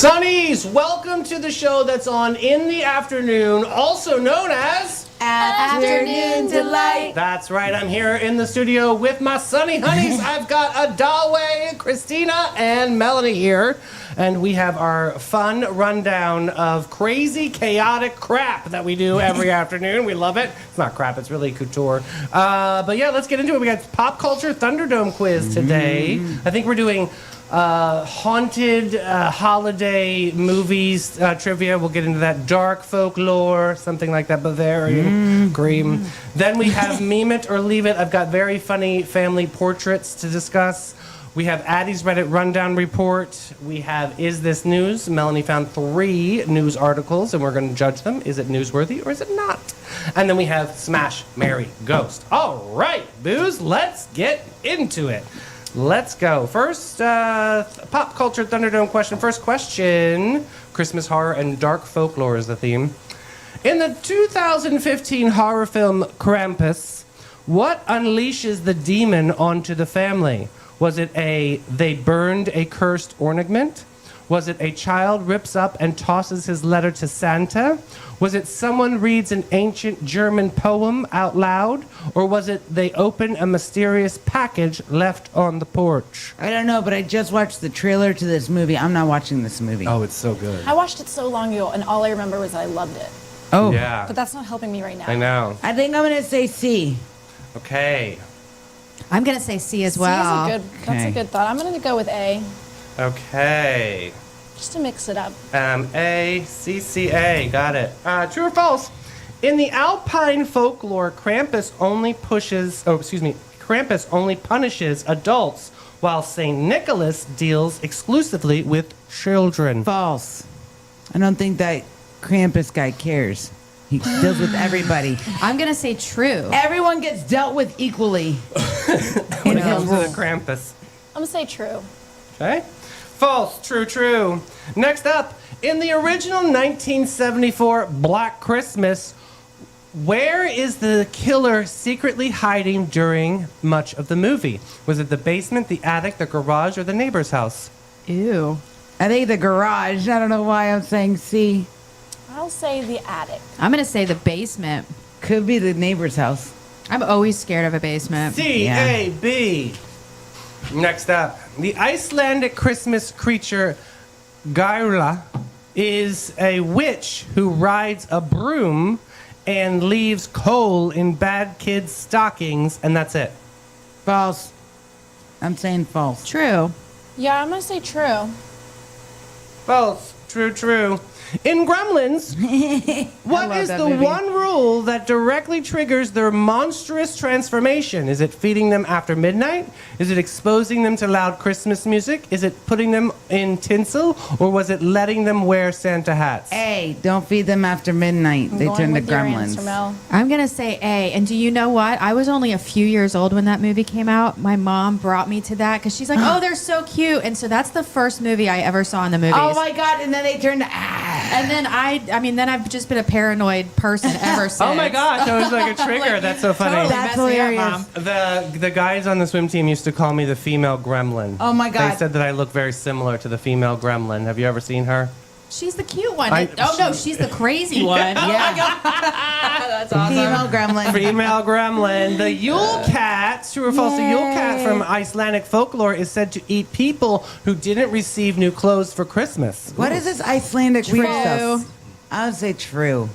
Sonnies, welcome to the show that's on in the afternoon, also known as Afternoon Delight. That's right, I'm here in the studio with my Sonny Honeys. I've got Adalway, Christina, and Melanie here. And we have our fun rundown of crazy, chaotic crap that we do every afternoon. We love it. It's not crap, it's really couture. But yeah, let's get into it. We got Pop Culture Thunderdome quiz today. I think we're doing haunted holiday movies trivia. We'll get into that. Dark folklore, something like that. Bavarian cream. Then we have Meme It or Leave It. I've got very funny family portraits to discuss. We have Addie's Reddit Rundown Report. We have Is This News? Melanie found 3 news articles, and we're going to judge them. Is it newsworthy or is it not? And then we have Smash, Marry, Ghost. All right, booze, let's get into it. Let's go. First, pop culture Thunderdome question. First question, Christmas horror and dark folklore is the theme. In the 2015 horror film Krampus, what unleashes the demon onto the family? Was it a they burned a cursed ornament? Was it a child rips up and tosses his letter to Santa? Was it someone reads an ancient German poem out loud? Or was it they open a mysterious package left on the porch? I don't know, but I just watched the trailer to this movie. I'm not watching this movie. Oh, it's so good. I watched it so long ago, and all I remember was that I loved it. Oh. Yeah. But that's not helping me right now. I know. I think I'm going to say C. Okay. I'm going to say C as C well. that's Okay. a good thought. I'm going to go with A, Okay. just to mix it up. A, C, C, A. Got it. True or false? In the Alpine folklore, Krampus only punishes adults, while St. Nicholas deals exclusively with children. False. I don't think that Krampus guy cares. He deals with everybody. I'm going to say true. Everyone gets dealt with equally. When it comes to the Krampus. I'm going to say true. Okay. False. True, true. Next up, in the original 1974 Black Christmas, where is the killer secretly hiding during much of the movie? Was it the basement, the attic, the garage, or the neighbor's house? Ew. I think the garage. I don't know why I'm saying C. I'll say the attic. I'm going to say the basement. Could be the neighbor's house. I'm always scared of a basement. C, Yeah. A, B. Next up, the Icelandic Christmas creature Gaula is a witch who rides a broom and leaves coal in bad kids' stockings, and that's it. False. I'm saying false. True. Yeah, I'm going to say true. False. True, true. In Gremlins, what love is that the movie. one rule that directly triggers their monstrous transformation? Is it feeding them after midnight? Is it exposing them to loud Christmas music? Is it putting them in tinsel? Or was it letting them wear Santa hats? A. Don't feed them after midnight. I'm They going turn to with your answer, gremlins. Mel. I'm going to say A. And do you know what? I was only a few years old when that movie came out. My mom brought me to that because she's like, oh, they're so cute. And so that's the first movie I ever saw in the movies. Oh my God! And then they turn to And then then I've just been a paranoid person ever since. Oh my gosh, that was like a trigger. Like, That's so funny. totally That's messed me up, hilarious. Mom. The guys on the swim team used to call me the female gremlin. Oh my God. They said that I look very similar to the female gremlin. Have you ever seen her? She's the cute one. I- No, she's the crazy one. yeah. That's awesome. Female gremlin. Female gremlin. The Yule cat, true or false, the Yule cat from Icelandic folklore is said to eat people who didn't receive new clothes for Christmas. What is this Icelandic weird True. stuff? I would say true.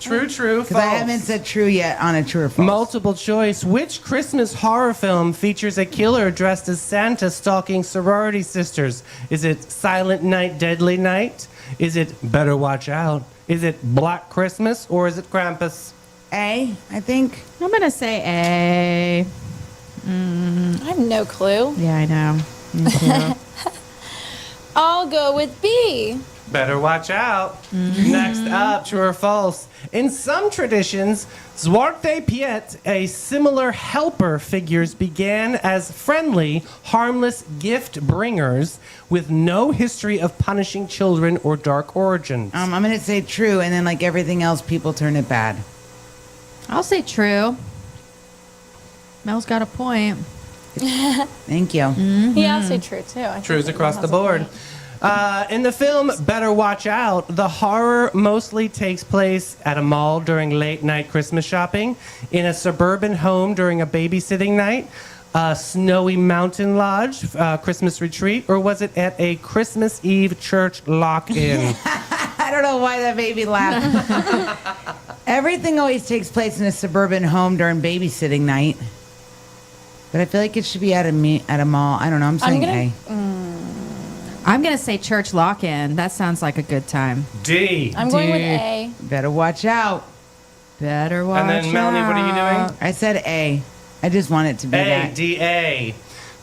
True, true, Because I false. haven't said true yet on a true or false. Multiple choice. Which Christmas horror film features a killer dressed as Santa stalking sorority sisters? Is it Silent Night, Deadly Night? Is it Better Watch Out? Is it Black Christmas? Or is it Krampus? A, I think. I'm going to say A. I have no clue. Yeah, I know. Me too. I'll go with B. Better watch out. Next up, true or false. In some traditions, Zwarte Piet, a similar helper figures, began as friendly, harmless gift bringers with no history of punishing children or dark origins. I'm going to say true, and then like everything else, people turn it bad. I'll say true. Mel's got a point. Thank you. Yeah, I'll say true too. I think Trues everyone across has the a board. point. In the film Better Watch Out, the horror mostly takes place at a mall during late night Christmas shopping, in a suburban home during a babysitting night, a snowy mountain lodge, Christmas retreat, or was it at a Christmas Eve church lock-in? I don't know why that made me laugh. Everything always takes place in a suburban home during babysitting night. But I feel like it should be at a mall. I don't know. I'm saying gonna- A. I'm gonna say church lock-in. That sounds like a good time. D. I'm going with Dude. A. Better watch out. Better watch And then Melanie, what are you doing? I said A. I just want it to be A, that. D-A.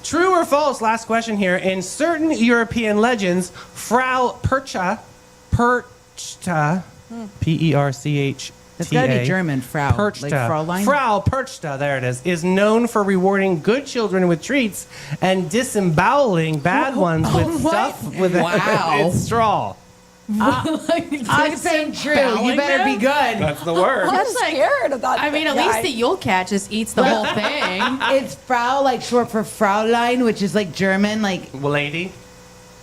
True or false? Last question here. In certain European legends, Frau Perchta, P-E-R-C-H-T-A. That's gotta be German, Frau. Perchta. Like Fraulein? Frau Perchta, there it is known for rewarding good children with treats and disemboweling bad ones with what? stuff with Wow. its straw. I'm saying true. You better be good. That's the word. I'm scared of that. I mean, at guy. least the Yule Cat just eats the whole thing. It's Frau, like short for Fraulein, which is like German. Like Lady.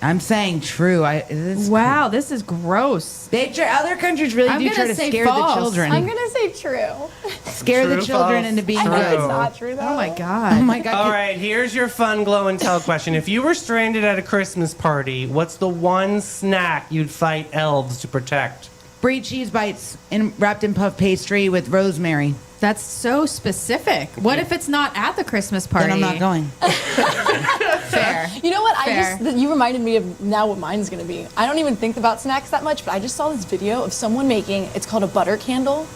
I'm saying true. Wow, this is gross. Other countries really I'm do gonna try to say scare false. the children. I'm going to say true. Scare True, the children false? into being I know good. it's not true, though. Oh my god. Oh my god. All right, here's your fun glow and tell question. If you were stranded at a Christmas party, what's the one snack you'd fight elves to protect? Brie cheese bites wrapped in puff pastry with rosemary. That's so specific. What if it's not at the Christmas party? Then I'm not going. Fair. You know what? Fair. You reminded me of now what mine's going to be. I don't even think about snacks that much, but I just saw this video of someone making, it's called a butter candle.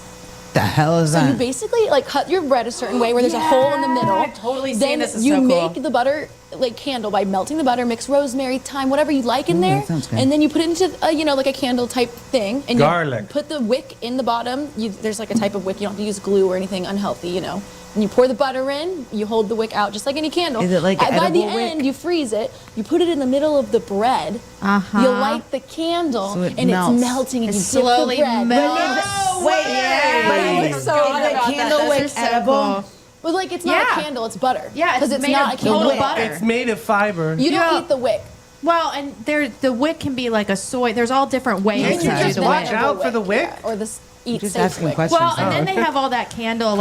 The hell is So you that? basically like cut your bread a certain way where there's a hole in the middle. I've totally seen then this. Is you so make cool. the butter like candle by melting the butter, mix rosemary, thyme, whatever you like in there, that sounds good. and then you put it into like a candle type thing, and Garlic. you put the wick in the bottom. There's like a type of wick. You don't have to use glue or anything unhealthy, And you pour the butter in, you hold the wick out just like any candle. Is it like an by the edible wick? end, you freeze it, you put it in the middle of the bread, Uh-huh. you light the candle, So it and melts. it's melting, and It you dip slowly the bread. melts. Wait, but I is was so hot the about that. candle That's wick just so edible? cool. Well, like it's not Yeah. a candle, it's butter. Yeah, it's because it's made not of a candle. total butter. It's made of fiber. You don't Yeah. eat the wick. Well, and the wick can be like a soy. There's all different ways Okay. to You do just the watch wick. out for the wick. Yeah, or this eat Just safe asking wick. questions. Well, and then they have all that candle,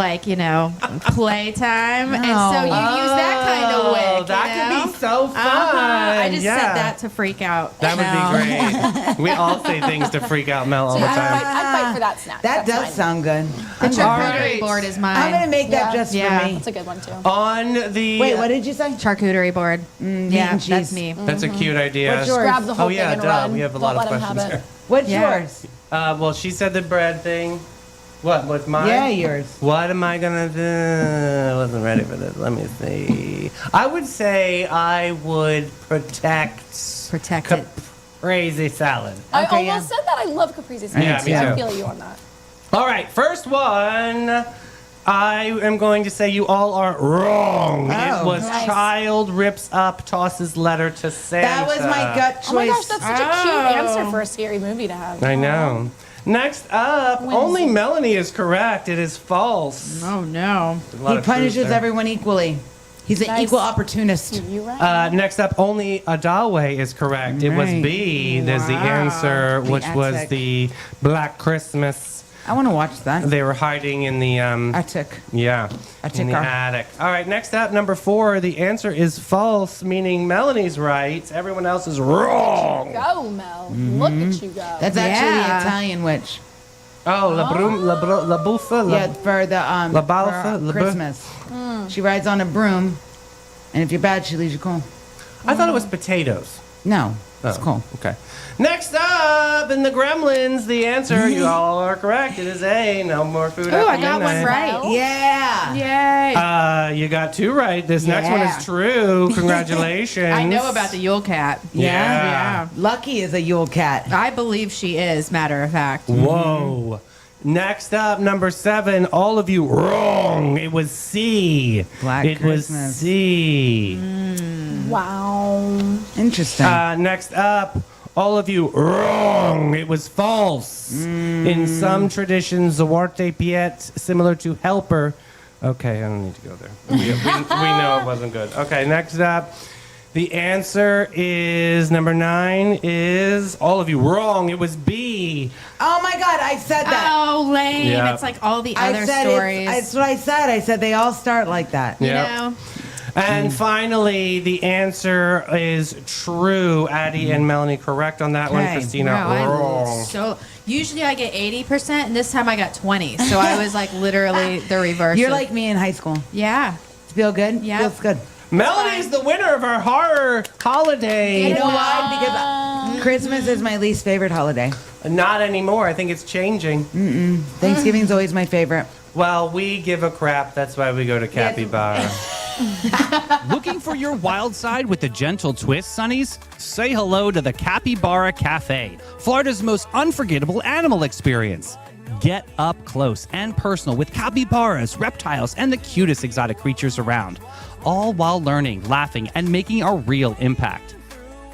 playtime, and No. so you use that kind of wick. Oh, that could be so fun. I just yeah. said that to freak out. That would be great. We all say things to freak out Mel all the I'd time. fight for that snack. That That's does mine. sound good. The charcuterie right. board is mine. I'm gonna make that Yeah. just Yeah. for me. That's a good one too. On the Wait, what did you say? charcuterie board. Yeah, and that's cheese. me. That's a cute idea. What's yours? Grab the whole Oh yeah, thing and duh. run. We have a Don't lot of let 'em have questions it. there. What's Yeah. yours? Well, she said the bread thing. What's mine? Yeah, yours. What am I gonna do? I wasn't ready for this. Let me see. I would say I would protect It. crazy salad. I Okay, almost yeah. said that. I love caprese salad. Yeah, me I too. feel you on that. All right, first one. I am going to say you all are wrong. It Oh. was Nice. child rips up tosses letter to Santa. That was my gut choice. Oh my gosh, that's such a cute Oh. answer for a scary movie to have. I know. Next up, only Melanie is correct. It is false. Oh no. There's a lot He of truth punishes there. everyone equally. He's an Nice. equal opportunist. You right. Next up, only Adawe is correct. It was Right. B. There's the Wow. answer, The which was attic. the Black Christmas. I want to watch that. They were hiding in the Attic. yeah, Attic. in the attic. All right, next up, number 4. The answer is false, meaning Melanie's right. Everyone else is wrong. Go, Mel. Look at you go. That's actually the Yeah. Italian witch. Oh, la buffa. Yeah, for the La balfa, for, la bu- Christmas. She rides on a broom, and if you're bad, she leaves you cool. I thought it was potatoes. No, it's Oh, cool. Okay. Next up, in the Gremlins, the answer, you all are correct. It is A. No more food Oh, after I got one midnight. right. Yeah. Yay. You got 2 right. This next one Yeah. is true. Congratulations. I know about the Yule Cat. Yeah. Yeah. Lucky is a Yule cat. I believe she is, matter of fact. Whoa. Next up, number 7. All of you wrong. It was C. Black it was Christmas. C. Wow. Interesting. Next up, all of you wrong. It was false. In some traditions, Zawarte Piet, similar to helper. Okay, I don't need to go there. We know it wasn't good. Okay, next up. The answer is number 9 is all of you wrong. It was B. Oh my God, I said that. Oh, lame. Yeah. It's like all the I other said stories. that's what I said. I said they all start like that. you Yep. know? And finally, the answer is true. Addie and Melanie correct on that one. Okay. Christina Wow, wrong. so usually I get 80%, and this time I got 20. So I was like literally the reverse. You're of- like me in high school. yeah. Feel good? Yeah. Feels good. Melanie is the winner of our horror holiday. You know why? Because Christmas is my least favorite holiday. Not anymore. I think it's changing. Thanksgiving's always my favorite. Well, we give a crap. That's why we go to Capybara. Looking for your wild side with a gentle twist, Sonnies? Say hello to the Capybara Cafe, Florida's most unforgettable animal experience. Get up close and personal with capybaras, reptiles, and the cutest exotic creatures around, all while learning, laughing, and making a real impact.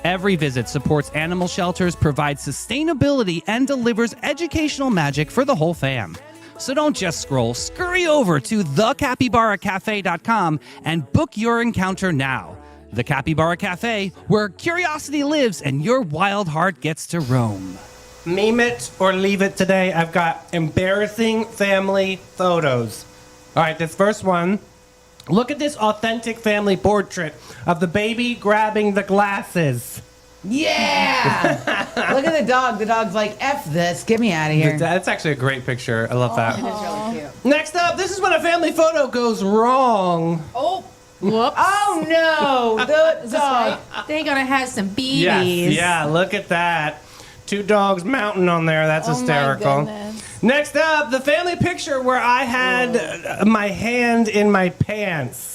Every visit supports animal shelters, provides sustainability, and delivers educational magic for the whole fam. So don't just scroll, scurry over to thecapybaracafe.com and book your encounter now. The Capybara Cafe, where curiosity lives and your wild heart gets to roam. Meme it or leave it today. I've got embarrassing family photos. All right, this first one. Look at this authentic family portrait of the baby grabbing the glasses. Yeah! Look at the dog. The dog's like, F this. Get me out of here. That's actually a great picture. I love that. It is really cute. Next up, this is when a family photo goes wrong. Oh, whoops. Oh no! The dog. They're going to have some BBs. Yes, yeah, look at that. 2 dogs mounting on there. That's Oh my hysterical. goodness. Next up, the family picture where I had my hand in my pants.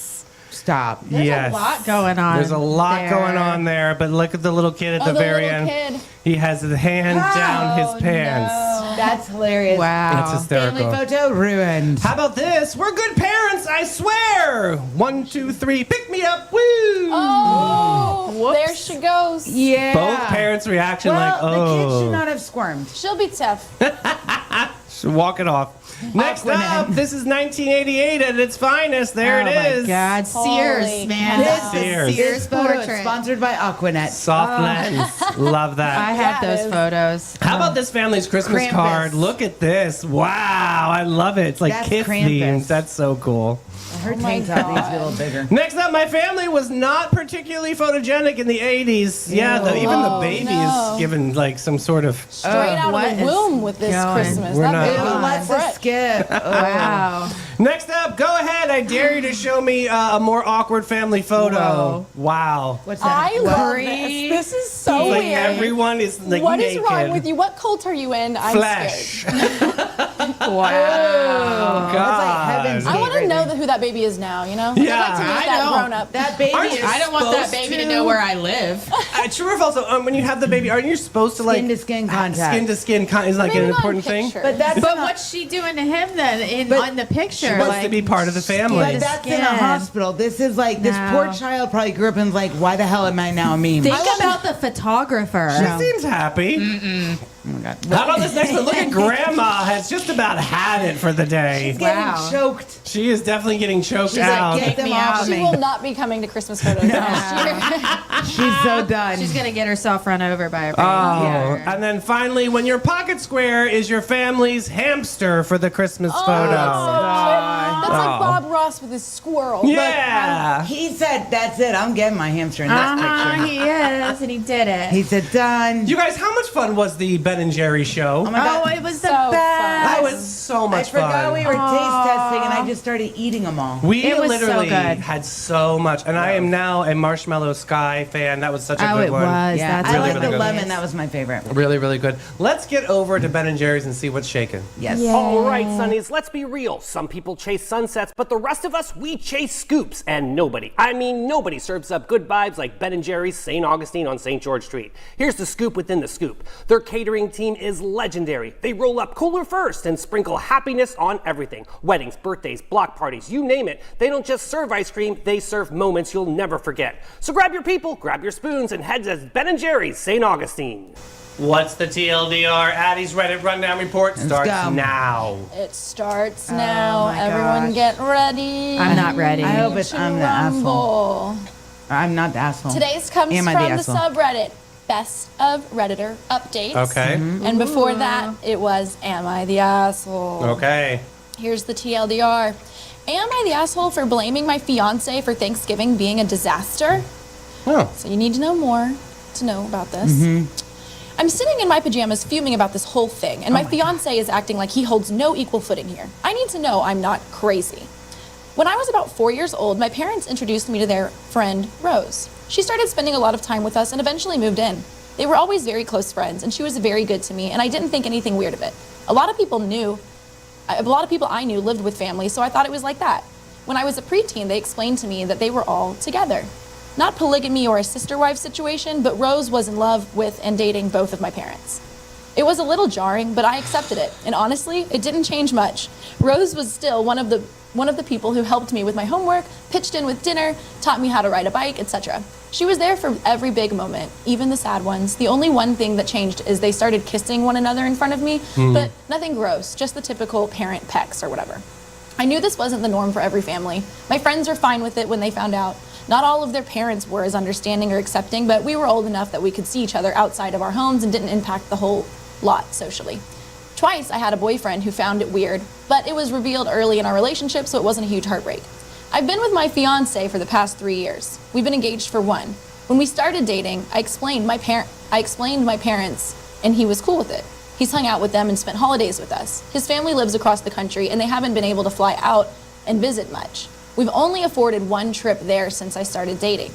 Stop. There's Yes. a lot going on. There's a lot there. going on there, but look at the little kid at Oh, the the very little end. kid. He has his hand down Oh, his pants. no. That's hilarious. Wow. That's hysterical. Family photo ruined. How about this? We're good parents, I swear. 1, 2, 3, pick me up. Woo! Oh, Whoops. there she goes. Yeah. Both parents' reaction Well, like, the kid oh. should not have squirmed. She'll be tough. Should walk it off. Next Aquanet. up, this is 1988 at its finest. There Oh it my is. God, Sears, Holy man. cow. That's the Sears. Sears Photo is portrait. sponsored by Aquanet. Soft lens. Love that. I have Yeah, it those is. photos. How about this family's Christmas Krampus. card? Look at this. Wow, I love it. It's like That's kiss Krampus. themed. That's so cool. Her Oh my tank top needs to God. be a little bigger. Next up, my family was not particularly photogenic in the 80s. Yeah, even the Oh, baby no. is given like some sort of. Straight out what of the is womb with this going? Christmas. We're That not- baby Ew, was let's fresh. skip. Oh. Wow. Next up, go ahead. I dare you to show me a more awkward family photo. Whoa. Wow. What's that? I love Creep. this. This is so Like weird. everyone is like What is naked. wrong with you? What cult are you in? I'm Flesh. Wow. Oh, God. heaven's scared. I want to right know there. who that baby is now, you know? Yeah, I'd like to meet I that know. grown up. That baby Aren't is you I don't want that supposed baby to to? know where I live. True or false? When you have the baby, aren't you supposed to like Skin to skin contact. Skin to skin is like Maybe an not important in thing. picture. But that's But in a- what's she doing to him then But on the picture? She wants like, to be part of the family. But that's in a Skin. hospital. This is like this No. poor child probably grew up and was like, why the hell am I now a meme? Think about the photographer. She seems happy. Oh my God. How about this next one? Look at Grandma has just about had it for the day. She's getting Wow. choked. She is definitely getting choked She's like, out. get them me off out. of She me. will not be coming to Christmas photos next year. She's so done. She's gonna get herself run over by a Oh, yeah. and then finally, when your pocket square is your family's hamster for the Christmas photo. That's Oh. like Bob Ross with his squirrel. Yeah. He said, that's it. I'm getting my hamster in this picture. He is, and he did it. He said, done. You guys, how much fun was the Ben and Jerry show? Oh my God. Oh, it was the So fun. best. That was so I much forgot fun. we were taste testing and I just started eating them all. We It was so literally good. had so much, and I am now a Marshmallow Sky fan. That was such a Oh, good it one. was. Yeah, That's I really, like really the good. lemon. That was my favorite. Really, really good. Let's get over to Ben and Jerry's and see what's shaking. Yes. All right, Sonnies, let's be real. Some people chase sunsets, but the rest of us, we chase scoops. And nobody, I mean nobody, serves up good vibes like Ben & Jerry's St. Augustine on St. George Street. Here's the scoop within the scoop. Their catering team is legendary. They roll up cooler first and sprinkle happiness on everything. Weddings, birthdays, block parties, you name it. They don't just serve ice cream, they serve moments you'll never forget. So grab your people, grab your spoons, and head to Ben & Jerry's St. Augustine. What's the TLDR? Addie's Reddit Rundown Report starts go. now. It starts now. my Everyone gosh. get ready. I'm not ready. I hope it's I'm the asshole. Rumble. I'm not the asshole. Today's comes Am I from the asshole? subreddit Best of Redditor Updates. Okay. And before that, it was Am I the Asshole? Okay. Here's the TLDR. Am I the asshole for blaming my fiance for Thanksgiving being a disaster? Oh. So you need to know more to know about this. I'm sitting in my pajamas fuming about this whole thing, and my fiance is acting like he holds no equal footing here. I need to know I'm not crazy. When I was about 4 years old, my parents introduced me to their friend, Rose. She started spending a lot of time with us and eventually moved in. They were always very close friends, and she was very good to me, and I didn't think anything weird of it. A lot of people I knew lived with family, so I thought it was like that. When I was a preteen, they explained to me that they were all together. Not polygamy or a sister-wife situation, but Rose was in love with and dating both of my parents. It was a little jarring, but I accepted it, and honestly, it didn't change much. Rose was still one of the people who helped me with my homework, pitched in with dinner, taught me how to ride a bike, etc. She was there for every big moment, even the sad ones. The only one thing that changed is they started kissing one another in front of me, but nothing gross, just the typical parent pecks or whatever. I knew this wasn't the norm for every family. My friends were fine with it when they found out. Not all of their parents were as understanding or accepting, but we were old enough that we could see each other outside of our homes and didn't impact the whole lot socially. Twice I had a boyfriend who found it weird, but it was revealed early in our relationship, so it wasn't a huge heartbreak. I've been with my fiance for the past 3 years. We've been engaged for 1. When we started dating, I explained my parents, and he was cool with it. He's hung out with them and spent holidays with us. His family lives across the country, and they haven't been able to fly out and visit much. We've only afforded 1 trip there since we started dating.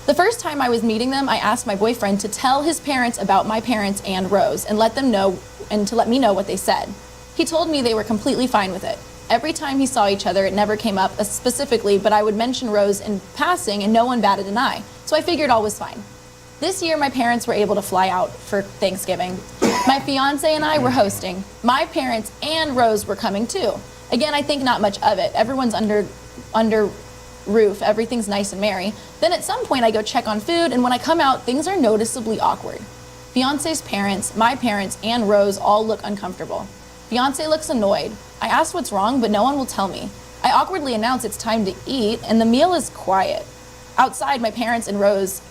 The first time I was meeting them, I asked my boyfriend to tell his parents about my parents and Rose and to let me know what they said. He told me they were completely fine with it. Every time he saw each other, it never came up specifically, but I would mention Rose in passing and no one batted an eye, so I figured all was fine. This year, my parents were able to fly out for Thanksgiving. My fiance and I were hosting. My parents and Rose were coming too. Again, I think not much of it. Everyone's under roof, everything's nice and merry. Then at some point I go check on food, and when I come out, things are noticeably awkward. Fiance's parents, my parents, and Rose all look uncomfortable. Fiance looks annoyed. I ask what's wrong, but no one will tell me. I awkwardly announce it's time to eat, and the meal is quiet. Outside, my parents and Rose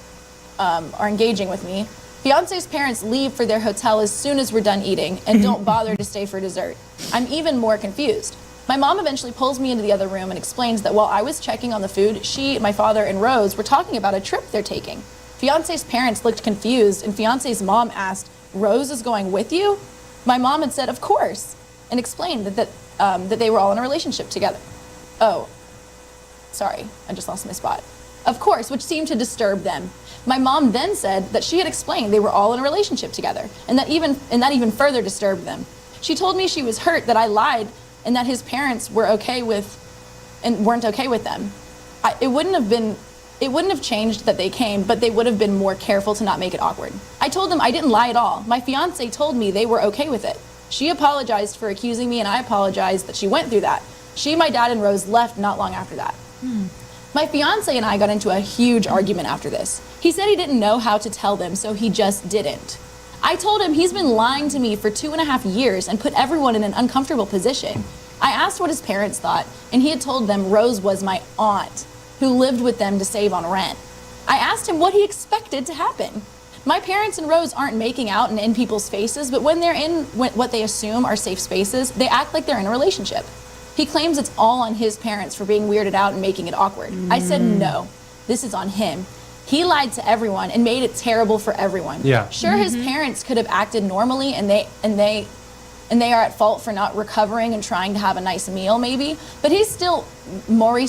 are engaging with me. Fiance's parents leave for their hotel as soon as we're done eating and don't bother to stay for dessert. I'm even more confused. My mom eventually pulls me into the other room and explains that while I was checking on the food, she, my father, and Rose were talking about a trip they're taking. Fiance's parents looked confused, and Fiance's mom asked, "Rose is going with you?" My mom had said, "Of course," and explained that they were all in a relationship together. Oh, sorry, I just lost my spot. Of course, which seemed to disturb them. My mom then said that she had explained they were all in a relationship together, and that even further disturbed them. She told me she was hurt that I lied and that his parents were weren't okay with them. It wouldn't have changed that they came, but they would have been more careful to not make it awkward. I told them I didn't lie at all. My fiance told me they were okay with it. She apologized for accusing me, and I apologized that she went through that. She, my dad, and Rose left not long after that. My fiance and I got into a huge argument after this. He said he didn't know how to tell them, so he just didn't. I told him he's been lying to me for 2.5 years and put everyone in an uncomfortable position. I asked what his parents thought, and he had told them Rose was my aunt, who lived with them to save on rent. I asked him what he expected to happen. My parents and Rose aren't making out and in people's faces, but when they're in what they assume are safe spaces, they act like they're in a relationship. He claims it's all on his parents for being weirded out and making it awkward. I said no, this is on him. He lied to everyone and made it terrible for everyone. Yeah. Sure, his parents could have acted normally, and they are at fault for not recovering and trying to have a nice meal, maybe. But he's still more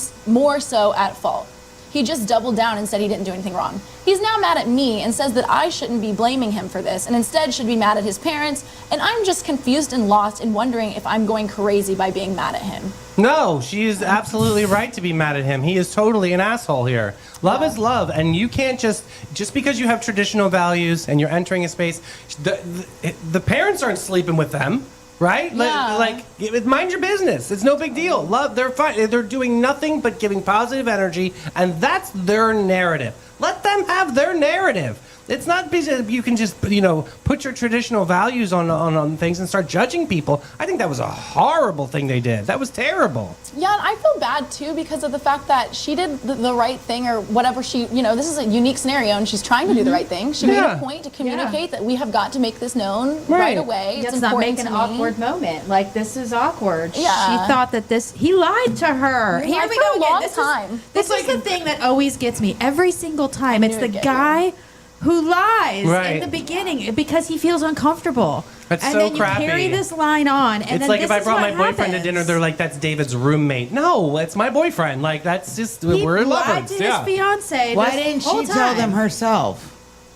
so at fault. He just doubled down and said he didn't do anything wrong. He's now mad at me and says that I shouldn't be blaming him for this and instead should be mad at his parents. And I'm just confused and lost and wondering if I'm going crazy by being mad at him. No, she is absolutely right to be mad at him. He is totally an asshole here. Love is love, and you can't just because you have traditional values and you're entering a space, the parents aren't sleeping with them. Right? Yeah. Like, mind your business. It's no big deal. Love, they're fine. They're doing nothing but giving positive energy, and that's their narrative. Let them have their narrative. It's not because you can just put your traditional values on things and start judging people. I think that was a horrible thing they did. That was terrible. Yeah, and I feel bad too because of the fact that she did the right thing or whatever this is a unique scenario and she's trying to do the right thing. She made Yeah. a point to communicate that we have got to make this known right away. Let's It's not important make an to me. awkward moment. Like, this is awkward. Yeah. She thought that he lied to her. He Here lied we for go a again. long This time. This is the thing that always gets me every single time. It's knew the it'd get you. guy who lies Right. in the beginning because he feels uncomfortable. That's and so then you crappy. carry this line on, and It's then like this if I is brought my what boyfriend to happens. dinner, they're like, "That's David's roommate." No, it's my boyfriend. Like that's just He we're lied lovers. to Yeah. his fiance. Why this didn't whole she tell them time. herself?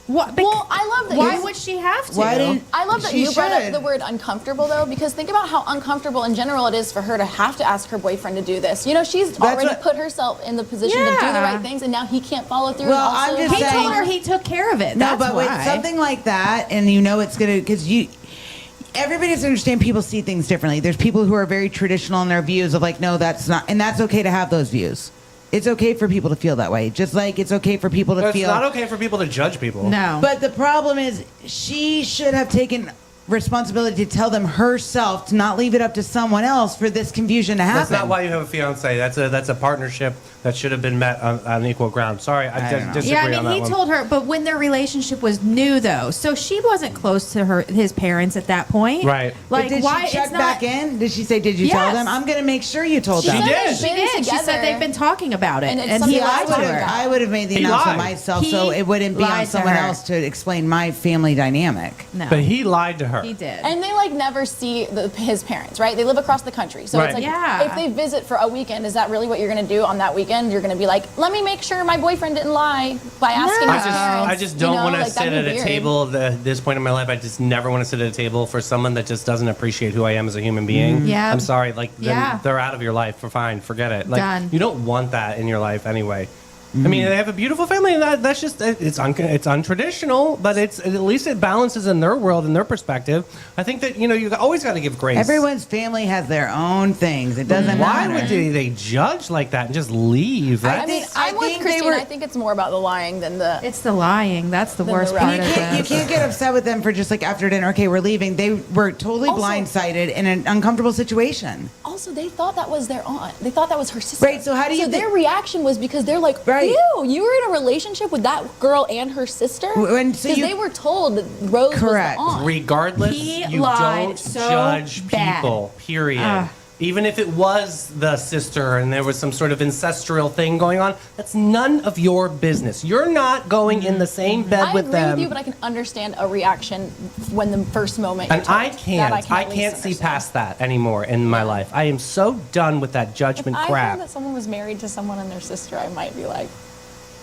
What? Well, I love that Why you- would she have to? Why didn't I love that she you brought up should. the word uncomfortable though, because think about how uncomfortable in general it is for her to have to ask her boyfriend to do this. She's already what- put herself in the position to do the Yeah. right things, and now he can't follow through. Well, and also I'm just He saying- told her he took care of it. No, That's but with why. something like that, and it's gonna because everybody has to understand people see things differently. There's people who are very traditional in their views of like, no, that's not, and that's okay to have those views. It's okay for people to feel that way, just like it's okay for people to But it's feel. not okay for people to judge people. No. But the problem is, she should have taken responsibility to tell them herself to not leave it up to someone else for this confusion to happen. That's not why you have a fiance. That's a partnership that should have been met on equal ground. Sorry, I don't know. disagree Yeah, I on mean, that he one. told her, but when their relationship was new, though, so she wasn't close to his parents at that point, Right. But Like, did why? she check it's not, back in? Did she say, "Did you tell Yes. them?" I'm going to make sure you told She them. She said did. they've She been did. She said together. they've been talking about it, And it's and something he See, that I lied would to have, her. I would have made the He announcement lied. myself, He so it wouldn't be on lied to someone her. else to explain my family dynamic. No, But he lied to her. he did. And they never see his parents, right? They live across the country, so Right. it's like Yeah. if they visit for a weekend, is that really what you're going to do on that weekend? You're going to be like, let me make sure my boyfriend didn't lie by asking No. his parents. I just don't want to Like, that'd sit be at a weird. table at this point in my life. I just never want to sit at a table for someone that just doesn't appreciate who I am as a human being. Yeah. I'm sorry. Like, then Yeah. they're out of your life. For fine. Forget it. Like, Done. you don't want that in your life anyway. I mean, they have a beautiful family, and that's just it's untraditional, but it's at least it balances in their world and their perspective. I think that you always got to give grace. Everyone's family has their own things. It doesn't Why matter. would they judge like that and just leave? I I That's- mean, think- I'm I with think they Christine. were- I think it's more about the lying than the. It's the lying. That's the Then worst the part right. of You this. can't get upset with them for just like after dinner, okay, we're leaving. They were totally Also- blindsided in an uncomfortable situation. Also, they thought that was their aunt. They thought that was her sister. Right, so how do you So thi- their reaction was because they're like, Right. "Ew, you were in a relationship with that girl and her sister." And so Because you- they were told that Rose Correct. was the aunt. Regardless, He you lied don't so judge bad. people, period. Ugh. Even if it was the sister and there was some sort of ancestral thing going on, that's none of your business. You're not going in the same bed I with agree them. with you, but I can understand a reaction when the first moment. And you're told. I That can't. I at can't least see understand. past that anymore in my life. I am so done with that judgment I crap. heard that someone was married to someone and their sister, I might be like.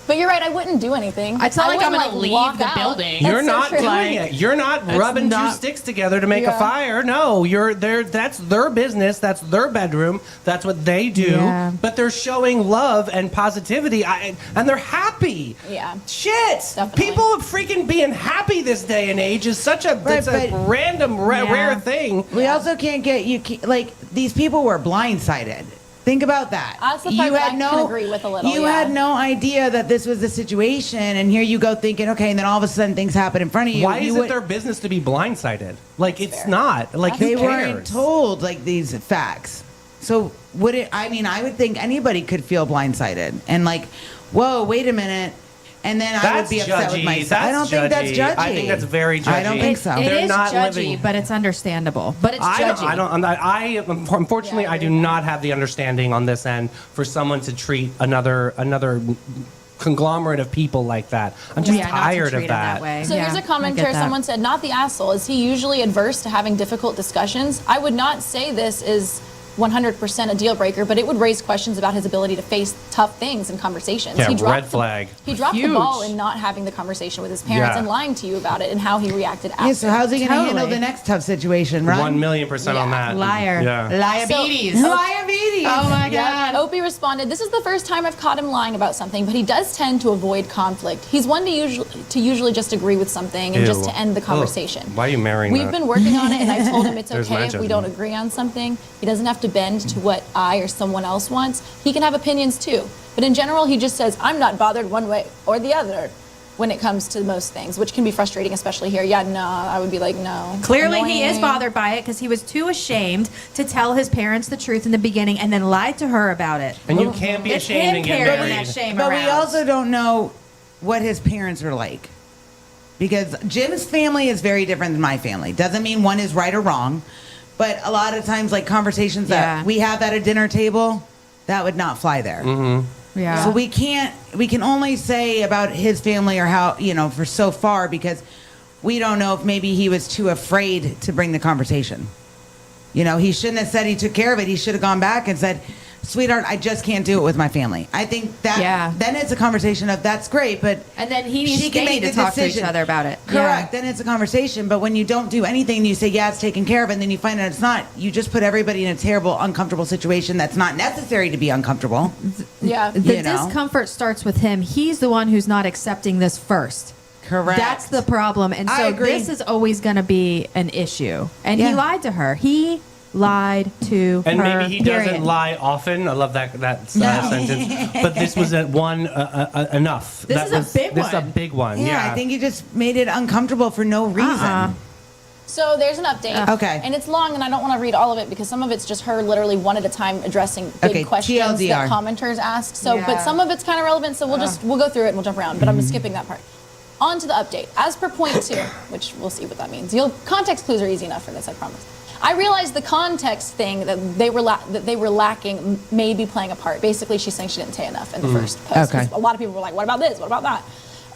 But you're right. I wouldn't do anything. It's not I like I'm wouldn't, gonna leave walk the out. building. That's You're so not true. doing it. You're not rubbing two not- sticks together to make a Yeah. fire. No, you're there. That's their business. That's their bedroom. That's what they do. Yeah. But they're showing love and positivity, and they're happy. Yeah. Shit. Definitely. People freaking being happy this day and age is such a Right, it's a but- random Yeah. rare thing. We also can't get like these people were blindsided. Think about that. That's the part that I can agree with a little, You yeah. had no idea that this was the situation, and here you go thinking, okay, and then all of a sudden things happen in front of you. Why you is would- it their business to be blindsided? Like it's not. Like They who weren't cares? told like these facts. So would it? I mean, I would think anybody could feel blindsided and like, whoa, wait a minute. And then I would That's be upset with judgy. myself. I don't That's think that's judgy. judgy. I think that's very I don't judgy. think so. It They're is not judgy, living- but it's understandable. But it's I judgy. don't. I don't. Unfortunately, Yeah, I I do agree with not have the understanding on this end for someone to treat another conglomerate of people like that. I'm just Yeah, not to tired treat of it that. way. So Yeah, here's a I comment get here. that. Someone said, "Not the asshole. Is he usually adverse to having difficult discussions? I would not say this is 100% a deal breaker, but it would raise questions about his ability to face tough things in conversations. Yeah, He dropped red flag. He dropped Huge. the ball in not having the conversation with his parents Yeah. and lying to you about it and how he reacted after. Yeah, so how's he going to handle Totally. the next tough situation, right? 1,000,000% on Yeah. that. Liar. Yeah. Diabetes. Diabetes. Oh my Yeah, god. Opie responded, "This is the first time I've caught him lying about something, but he does tend to avoid conflict. He's one to usually just agree with something and just Ew. to end the Ugh. conversation. Why are you marrying We've that? been working on it, and I told him it's There's okay my if we judgment. don't agree on something. He doesn't have to bend to what I or someone else wants. He can have opinions too. But in general, he just says, I'm not bothered one way or the other. when it comes to most things, which can be frustrating, especially here. Yeah, no, I would be like, no. Clearly, he is Annoying. bothered by it because he was too ashamed to tell his parents the truth in the beginning and then lied to her about it. And you can't be It's ashamed him and get carrying married. that shame But around. we also don't know what his parents are like. Because Jim's family is very different than my family. Doesn't mean one is right or wrong. But a lot of times, like conversations Yeah. that we have at a dinner table, that would not fly there. yeah. So we can only say about his family or how, for so far because we don't know if maybe he was too afraid to bring the conversation. He shouldn't have said he took care of it. He should have gone back and said, sweetheart, I just can't do it with my family. I think that then it's a conversation of that's great, but And then they need the to talk to each decision. other about it. Correct. Then it's a conversation. But when you don't do anything and you say, yeah, it's taken care of, and then you find out it's not, you just put everybody in a terrible, uncomfortable situation that's not necessary to be uncomfortable. Yeah. The You know? discomfort starts with him. He's the one who's not accepting this first. Correct. That's the problem. And I so agree. this is always going to be an issue. And Yeah. he lied to her. He lied to And her. maybe he period. doesn't lie often. I love that sentence. But this was one enough. This is a big This is a one. big one. Yeah, Yeah. I think you just made it uncomfortable for no reason. So there's an update. Okay. And it's long, and I don't want to read all of it because some of it's just her literally one at a time addressing big Okay, questions TLDR. that commenters asked. So, Yeah. but some of it's kind of relevant, so we'll go through it and we'll jump around. But I'm skipping that part. On to the update. As per point 2, which we'll see what that means. Context clues are easy enough for this, I promise. I realized the context thing that they were lacking may be playing a part. Basically, she's saying she didn't say enough in the first post. 'Cause Okay. A lot of people were like, "What about this? What about that?"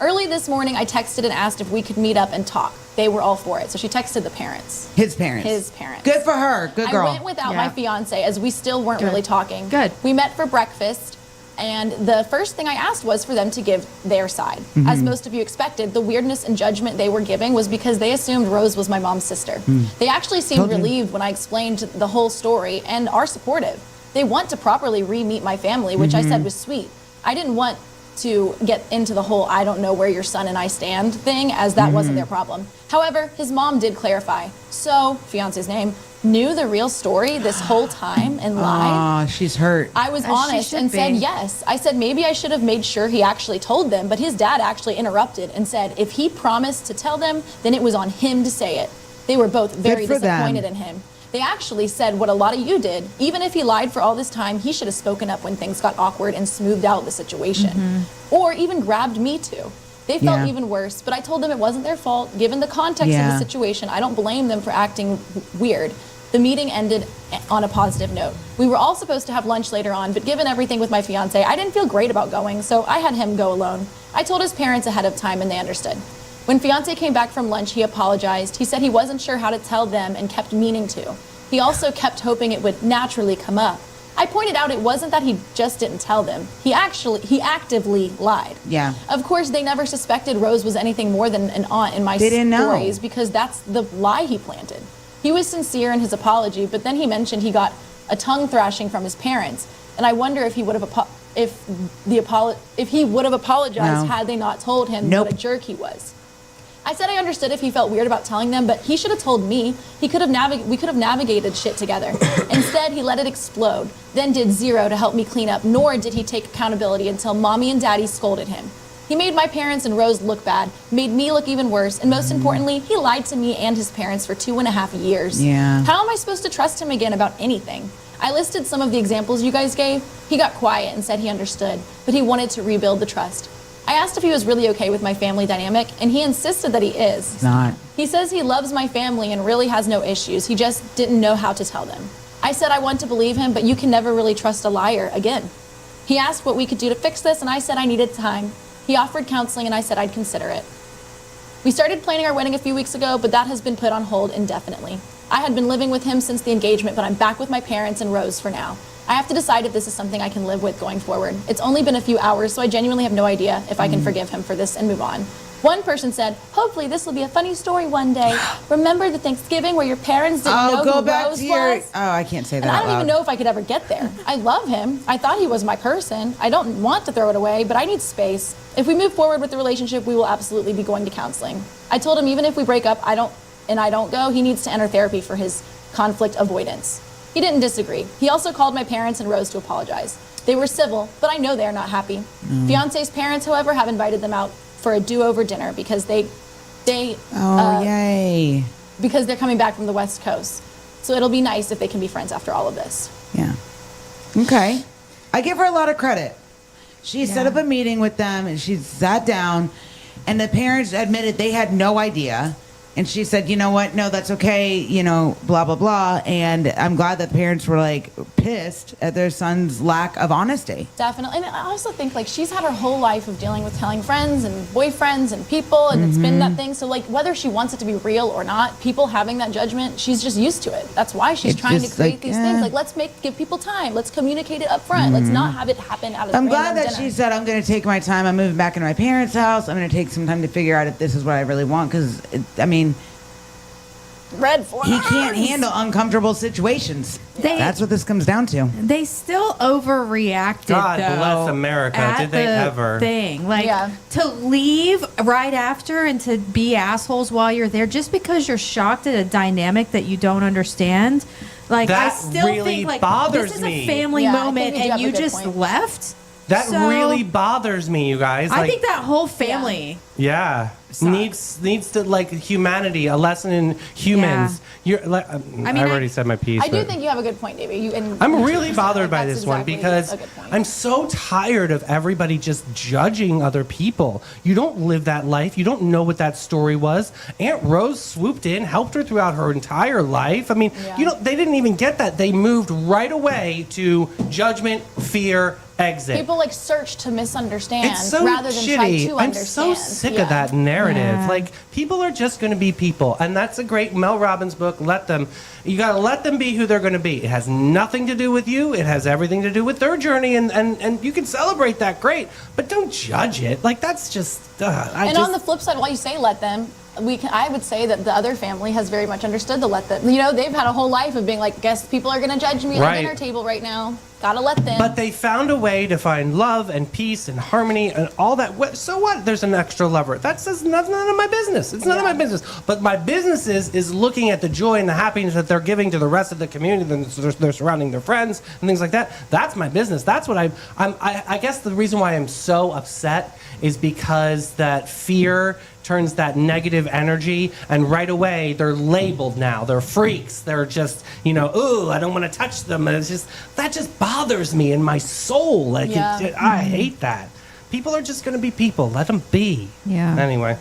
Early this morning, I texted and asked if we could meet up and talk. They were all for it. So she texted the parents. His parents. His parents. Good for her. Good girl. I went without Yeah. my fiance as we still weren't Good. really talking. Good. We met for breakfast, and the first thing I asked was for them to give their side. As most of you expected, the weirdness and judgment they were giving was because they assumed Rose was my mom's sister. They actually seemed Told you. relieved when I explained the whole story and are supportive. They want to properly re-meet my family, which I said was sweet. I didn't want to get into the whole I don't know where your son and I stand thing, as that wasn't their problem. However, his mom did clarify. So, fiance's name, knew the real story this whole time and lied. Aw, she's hurt. I was As she honest should and said be. yes. I said maybe I should have made sure he actually told them, but his dad actually interrupted and said if he promised to tell them, then it was on him to say it. They were both very for them. disappointed in him. They actually said what a lot of you did. Even if he lied for all this time, he should have spoken up when things got awkward and smoothed out the situation. Or even grabbed me too. They felt Yeah. even worse, but I told them it wasn't their fault. Given the context of Yeah. the situation, I don't blame them for acting weird. The meeting ended on a positive note. We were all supposed to have lunch later on, but given everything with my fiance, I didn't feel great about going, so I had him go alone. I told his parents ahead of time and they understood. When fiance came back from lunch, he apologized. He said he wasn't sure how to tell them and kept meaning to. He also kept hoping it would naturally come up. I pointed out it wasn't that he just didn't tell them. He actively lied. Yeah. Of course, they never suspected Rose was anything more than an aunt in my They didn't know. stories because that's the lie he planted. He was sincere in his apology, but then he mentioned he got a tongue thrashing from his parents, and I wonder if he would have apologized No. had they not told him Nope. what a jerk he was. I said I understood if he felt weird about telling them, but he should have told me. We could have navigated shit together. Instead, he let it explode, then did zero to help me clean up, nor did he take accountability until mommy and daddy scolded him. He made my parents and Rose look bad, made me look even worse, and most importantly, he lied to me and his parents for 2.5 years. Yeah. How am I supposed to trust him again about anything? I listed some of the examples you guys gave. He got quiet and said he understood, but he wanted to rebuild the trust. I asked if he was really okay with my family dynamic, and he insisted that he is. Not. He says he loves my family and really has no issues. He just didn't know how to tell them. I said I want to believe him, but you can never really trust a liar again. He asked what we could do to fix this, and I said I needed time. He offered counseling, and I said I'd consider it. We started planning our wedding a few weeks ago, but that has been put on hold indefinitely. I had been living with him since the engagement, but I'm back with my parents and Rose for now. I have to decide if this is something I can live with going forward. It's only been a few hours, so I genuinely have no idea if I can forgive him for this and move on. One person said, hopefully this will be a funny story one day. Remember the Thanksgiving where your parents didn't know go who back Rose to your. was? Oh, I can't say that. And I out don't even loud. know if I could ever get there. I love him. I thought he was my person. I don't want to throw it away, but I need space. If we move forward with the relationship, we will absolutely be going to counseling. I told him even if we break up, I don't go, he needs to enter therapy for his conflict avoidance. He didn't disagree. He also called my parents and Rose to apologize. They were civil, but I know they are not happy. Fiance's parents, however, have invited them out for a do-over dinner because Yay. because they're coming back from the West Coast. So it'll be nice if they can be friends after all of this. Yeah. Okay. I give her a lot of credit. She set Yeah. up a meeting with them and she sat down and the parents admitted they had no idea. And she said, you know what? No, that's okay. You know, blah, blah, blah. And I'm glad that the parents were like pissed at their son's lack of honesty. Definitely. And I also think like she's had her whole life of dealing with telling friends and boyfriends and people, and it's been that thing. So like whether she wants it to be real or not, people having that judgment, she's just used to it. That's why she's It's trying to just create like, these eh. things. Like let's give people time. Let's communicate it up front. Let's not have it happen out of I'm glad random that dinner. she said, I'm going to take my time. I'm moving back into my parents' house. I'm going to take some time to figure out if this is what I really want. Because, I mean, Red flags. he can't handle uncomfortable situations. That's what this comes down to. They still overreacted. God though, bless America. at Did they the ever? Thing like Yeah. to leave right after and to be assholes while you're there, just because you're shocked at a dynamic that you don't understand. Like That I still really think like bothers this is me. a family Yeah, I moment, think you do and have a you good just point. left. That So, really bothers me, you guys. I Like, think that whole family. yeah, sucks. needs to like humanity, a lesson in humans. You're like, I mean, already said my piece. I do but- think you have a good point, David. I'm really bothered by That's this one exactly because a good point. I'm so tired of everybody just judging other people. You don't live that life. You don't know what that story was. Aunt Rose swooped in, helped her throughout her entire life. I mean, Yeah. they didn't even get that. They moved right away to judgment, fear, exit. People like search to misunderstand It's so rather than try shitty. to I'm understand. so sick Yeah. of that narrative. Yeah. Like people are just going to be people, and that's a great Mel Robbins book. Let them. You got to let them be who they're going to be. It has nothing to do with you. It has everything to do with their journey, and you can celebrate that. Great, but don't judge it. Like that's just. And on the flip side, while you say let them, I would say that the other family has very much understood the let them. You know, they've had a whole life of being like, guess people are going to judge me at Right. the dinner table right now. Gotta let them. But they found a way to find love and peace and harmony and all that. So what? There's an extra lover. That's none of my business. It's none of my business. But my business is looking at the joy and the happiness that they're giving to the rest of the community and they're surrounding their friends and things like that. That's my business. That's what I guess the reason why I'm so upset is because that fear turns that negative energy, and right away they're labeled now. They're freaks. They're just, ooh, I don't want to touch them. And it's just that just bothers me in my soul. Like Yeah. I hate that. People are just going to be people. Let them be. Yeah. Anyway.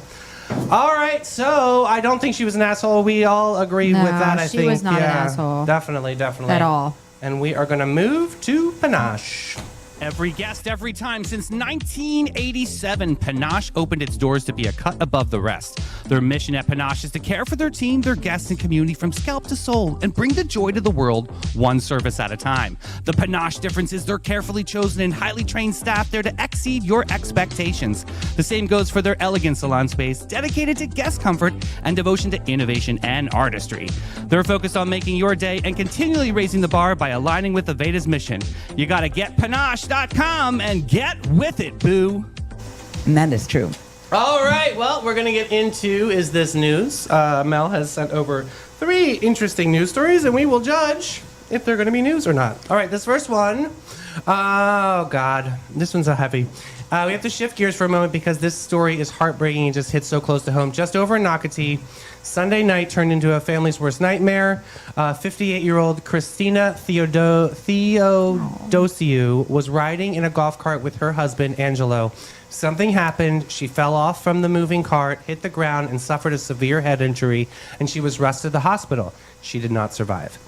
All right, so I don't think she was an asshole. We all agree No, with that, I she think. was not an Yeah, asshole. Definitely. At all. And we are going to move to Panache. Every guest, every time. Since 1987, Panache opened its doors to be a cut above the rest. Their mission at Panache is to care for their team, their guests, and community from scalp to soul and bring the joy to the world one service at a time. The Panache difference is their carefully chosen and highly trained staff there to exceed your expectations. The same goes for their elegant salon space, dedicated to guest comfort and devotion to innovation and artistry. They're focused on making your day and continually raising the bar by aligning with Aveda's mission. You gotta get Panache.com and get with it, boo. And that is true. All right, well, we're going to get into Is This News? Mel has sent over 3 interesting news stories, and we will judge if they're going to be news or not. All right, this first one, oh, God, this one's a heavy. We have to shift gears for a moment because this story is heartbreaking and just hits so close to home. Just over in Nocatee, Sunday night turned into a family's worst nightmare. 58-year-old Christina Theodosiou was riding in a golf cart with her husband, Angelo. Something happened. She fell off from the moving cart, hit the ground, and suffered a severe head injury, and she was rushed to the hospital. She did not survive.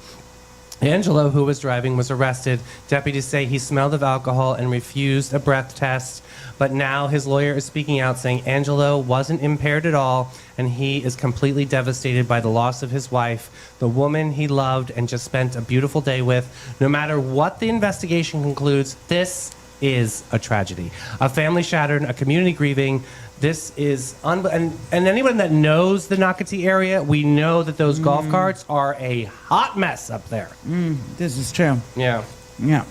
Angelo, who was driving, was arrested. Deputies say he smelled of alcohol and refused a breath test. But now his lawyer is speaking out saying Angelo wasn't impaired at all, and he is completely devastated by the loss of his wife, the woman he loved and just spent a beautiful day with. No matter what the investigation concludes, this is a tragedy. A family shattered, a community grieving. This is and anyone that knows the Nocatee area, we know that those golf carts are a hot mess up there. This is true. Yeah. Yeah.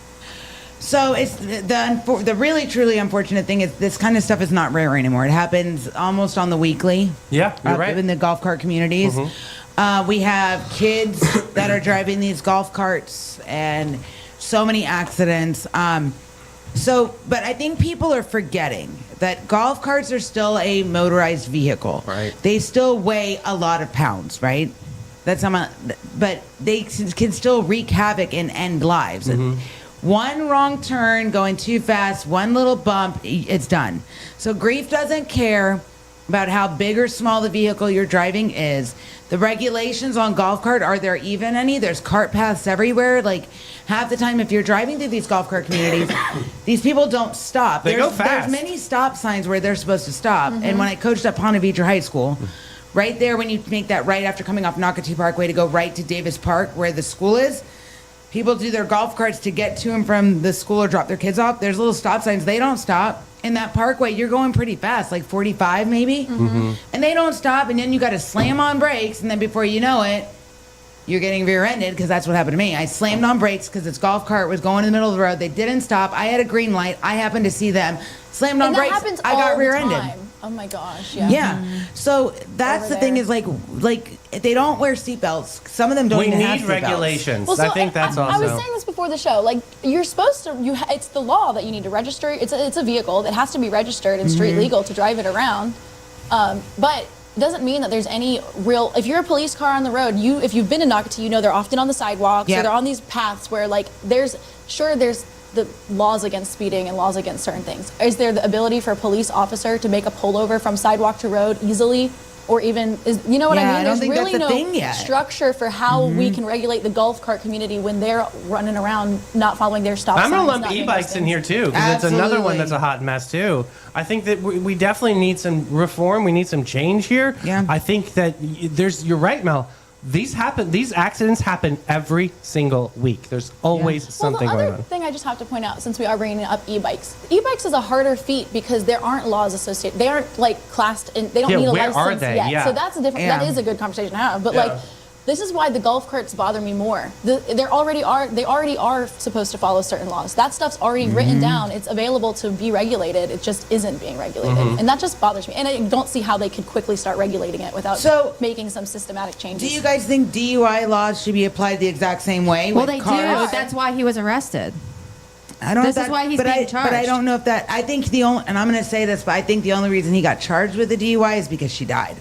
So it's the really truly unfortunate thing is this kind of stuff is not rare anymore. It happens almost on the weekly. Yeah, you're right. In the golf cart communities. We have kids that are driving these golf carts and so many accidents. But I think people are forgetting that golf carts are still a motorized vehicle. Right. They still weigh a lot of pounds, right? That's but they can still wreak havoc and end lives. One wrong turn, going too fast, one little bump, it's done. So grief doesn't care about how big or small the vehicle you're driving is. The regulations on golf cart, are there even any? There's cart paths everywhere. Like half the time, if you're driving through these golf cart communities, these people don't stop. They go fast. There's many stop signs where they're supposed to stop. And when I coached at Ponte Vedra High School, right there when you make that right after coming off Nocatee Parkway to go right to Davis Park where the school is, people do their golf carts to get to and from the school or drop their kids off. There's little stop signs. They don't stop. In that parkway, you're going pretty fast, like 45 maybe. And they don't stop. And then you got to slam on brakes. And then before you know it, you're getting rear-ended because that's what happened to me. I slammed on brakes because this golf cart was going in the middle of the road. They didn't stop. I had a green light. I happened to see them. Slammed on And that brakes. happens I got all the rear-ended. time. Oh my gosh, yeah. Yeah. So that's Over the thing there. is like they don't wear seatbelts. Some of them don't We even have need seatbelts. regulations. Well, so I think that's also. I was saying this before the show. Like, you're supposed to. It's the law that you need to register. It's a vehicle that has to be registered and street legal to drive it around. But it doesn't mean that there's any real. If you're a police car on the road, if you've been in Nocatee, you know they're often on the sidewalks. Yep. Or they're on these paths where like there's the laws against speeding and laws against certain things. Is there the ability for a police officer to make a pullover from sidewalk to road easily? Or even, you know what Yeah, I mean? I don't There's think really that's a no thing yet. structure for how we can regulate the golf cart community when they're running around not following their stop I'm signs. gonna lump not doing e-bikes those in things. here too because it's another one Absolutely. that's a hot mess too. I think that we definitely need some reform. We need some change here. Yeah. I think that you're right, Mel. These accidents happen every single week. There's always something well, the going other on. thing I just have to point out, since we are bringing up e-bikes, e-bikes is a harder feat because there aren't laws associated. They aren't like classed in. They don't Yeah, need a where license are they? yet. Yeah. So that's a different. Yeah. That is a good conversation to have. But Yeah. like, this is why the golf carts bother me more. They already are supposed to follow certain laws. That stuff's already Mm-hmm. written down. It's available to be regulated. It just isn't being regulated, Mm-hmm. and that just bothers me. And I don't see how they could quickly start regulating it without So, making some systematic changes. Do you guys think DUI laws should be applied the exact same way? Well, with they cars? do. That's why he was arrested. I don't know This if is that- why he's but being But I charged. don't know if that. I think the only, and I'm going to say this, but I think the only reason he got charged with the DUI is because she died.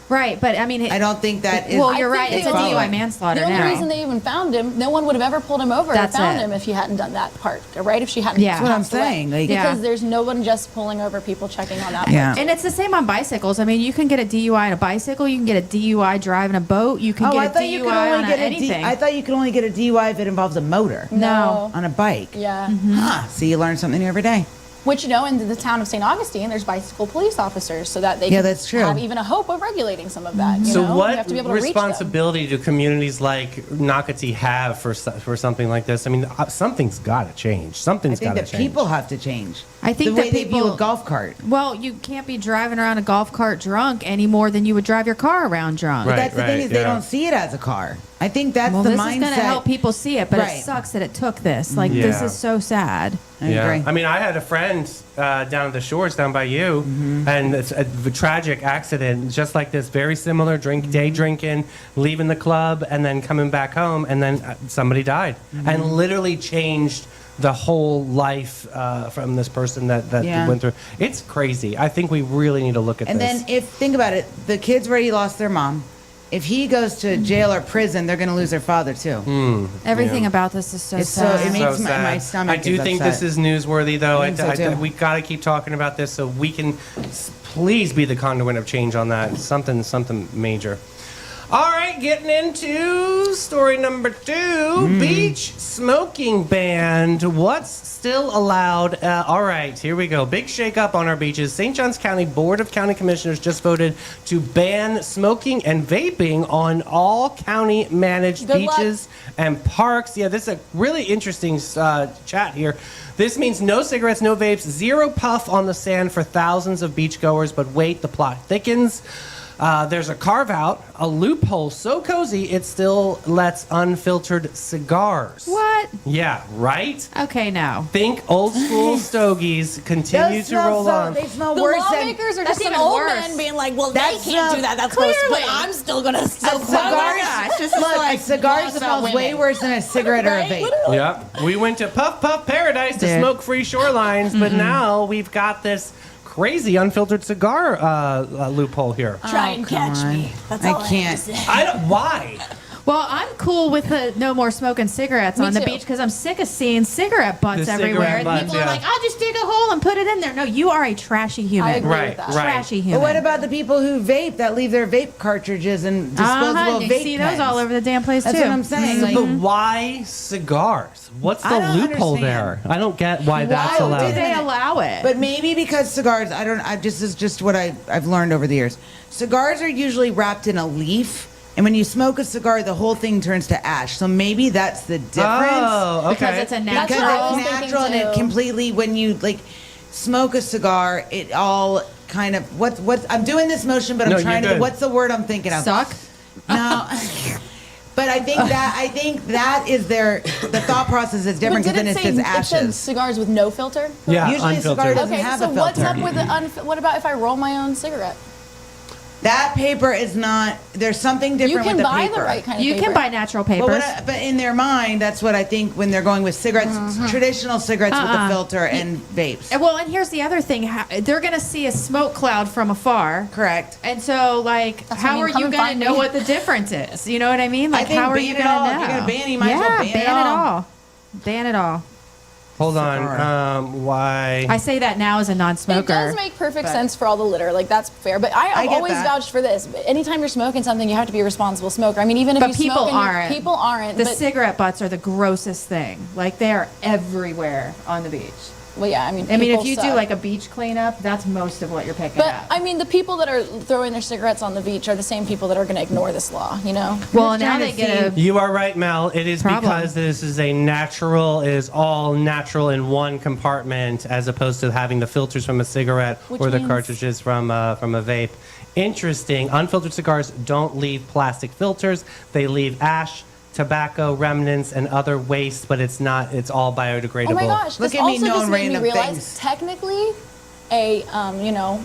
Right, but I mean, I don't think that is. well, you're I right. think It's a the only- DUI manslaughter The only now. reason they even found him, no one would have ever pulled him over That's or found it. him if he hadn't done that part, right? If she hadn't. Yeah. That's what I'm passed away. saying, like- because Yeah. there's no one just pulling over people checking on that. Yeah. Part. And it's the same on bicycles. I mean, you can get a DUI on a bicycle. You can get a DUI driving a boat. You can Oh, I get a thought you could DUI only on get anything. I thought you could only get a DUI if it involves a motor No. on a bike. Yeah. Huh. See, you learn something new every day. Which, you know, in the town of St. Augustine, there's bicycle police officers so that they Yeah, can that's true. have even a hope of regulating some of that. You So know? You what have to be able to reach them. responsibility do communities like Nocatee have for something like this? I mean, something's got to change. I Something's think got to that change. people have to change. I think the that way they view people- a golf cart. Well, you can't be driving around a golf cart drunk any more than you would drive your car around drunk. Right. But that's the thing is they yeah. don't see it as a car. I think that's Well, the this mindset. is going to help people see it, but Right. it sucks that it took this. Like, this Yeah. is so sad. I agree. I mean, I had a friend down at the shores down by you, and it's a tragic accident, just like this, very similar. Day drinking, leaving the club, and then coming back home, and then somebody died, and literally changed the whole life from this person that Yeah. went through. It's crazy. I think we really need to look at And this. then if think about it, the kids already lost their mom. If he goes to jail or prison, they're going to lose their father too. Everything Yeah. about this is so It's so- sad. it makes So my sad. stomach I do is think upset. this is newsworthy, though. I think so, too. We got to keep talking about this so we can please be the conduit of change on that. Something major. All right, getting into story number 2. Beach smoking banned. What's still allowed? All right, here we go. Big shakeup on our beaches. St. Johns County Board of County Commissioners just voted to ban smoking and vaping on all county managed Good luck. beaches and parks. Yeah, this is a really interesting chat here. This means no cigarettes, no vapes, zero puff on the sand for thousands of beachgoers. But wait, the plot thickens. There's a carve out, a loophole so cozy it still lets unfiltered cigars. What? Yeah, right? Okay, now. Think old school stogies continue Those to roll on. They smell The worse lawmakers are that's just some even old worse. men being like, well, That's they can't not- do that. That's gross, but Clearly. I'm still going to still A cigar, it's just look, like a cigar laws about smells way women. worse than a cigarette or a Right? vape. Literally. Yep. We went to Puff Puff Paradise to Dude. smoke free shorelines, but now we've got this crazy unfiltered cigar loophole here. Try and catch me. That's all I can't. have to say. I don't. Why? Well, I'm cool with the no more smoking cigarettes Me on the too. beach because I'm sick of seeing cigarette butts The everywhere. cigarette And butts, people yeah. are like, I'll just dig a hole and put it in there. No, you are a trashy human. I agree Right, with that. right. Trashy human. But what about the people who vape that leave their vape cartridges and disposable You vape see pens? those all over the damn place, That's too. what I'm saying. Like, But why cigars? What's I the don't loophole understand. there? I don't get why that's Why allowed. do they allow it? but maybe because cigars, this is just what I've learned over the years. Cigars are usually wrapped in a leaf, and when you smoke a cigar, the whole thing turns to ash. So maybe that's the difference. Oh, okay. because it's a That's Because what I natural. was it's thinking natural and it too. completely, when you like smoke a cigar, it all kind of what's I'm doing this motion, but No, I'm you're trying to. good. What's the word I'm thinking of? Suck? No. But I think that is the thought process is different But because did then it it's say just it said ashes. cigars with no filter? Yeah, Usually a cigar unfiltered. doesn't Okay, have so a filter. what's up with the what about if I roll my own cigarette? That paper is not. There's something different You can with the buy paper. the right kind of You paper. can buy natural But, papers. but in their mind, that's what I think when they're going with cigarettes, traditional cigarettes with the Uh-uh. filter and vapes. Well, and here's the other thing. They're going to see a smoke cloud from afar. Correct. And so, like, That's how what I are mean, come you and going to find know me. what the difference is? You know what I mean? Like, think how are ban you it going to all. know? If you're gonna ban it, you might as yeah, well ban it all. Ban it all. Hold Cigar. on. Why? I say that now as a non-smoker. It does make perfect But- sense for all the litter. Like that's fair. But I I've get always that. vouched for this. Anytime you're smoking something, you have to be a responsible smoker. I mean, even if But you people smoke and aren't. people aren't. The but, cigarette butts are the grossest thing. Like, they are everywhere on the beach. well, yeah, I mean, I mean, if people you do suck. like a beach cleanup, that's most of what you're picking But up. I mean, the people that are throwing their cigarettes on the beach are the same people that are going to ignore this law. You know? well, just now trying they to get a. You are right, Mel. It is Problem. because this is a natural, it is all natural in one compartment as opposed to having the filters from a cigarette Which or the means- cartridges from a vape. Interesting. Unfiltered cigars don't leave plastic filters. They leave ash, tobacco remnants, and other waste, but it's all biodegradable. Oh my gosh! Look this at me also knowing just made me random realize, things. technically, a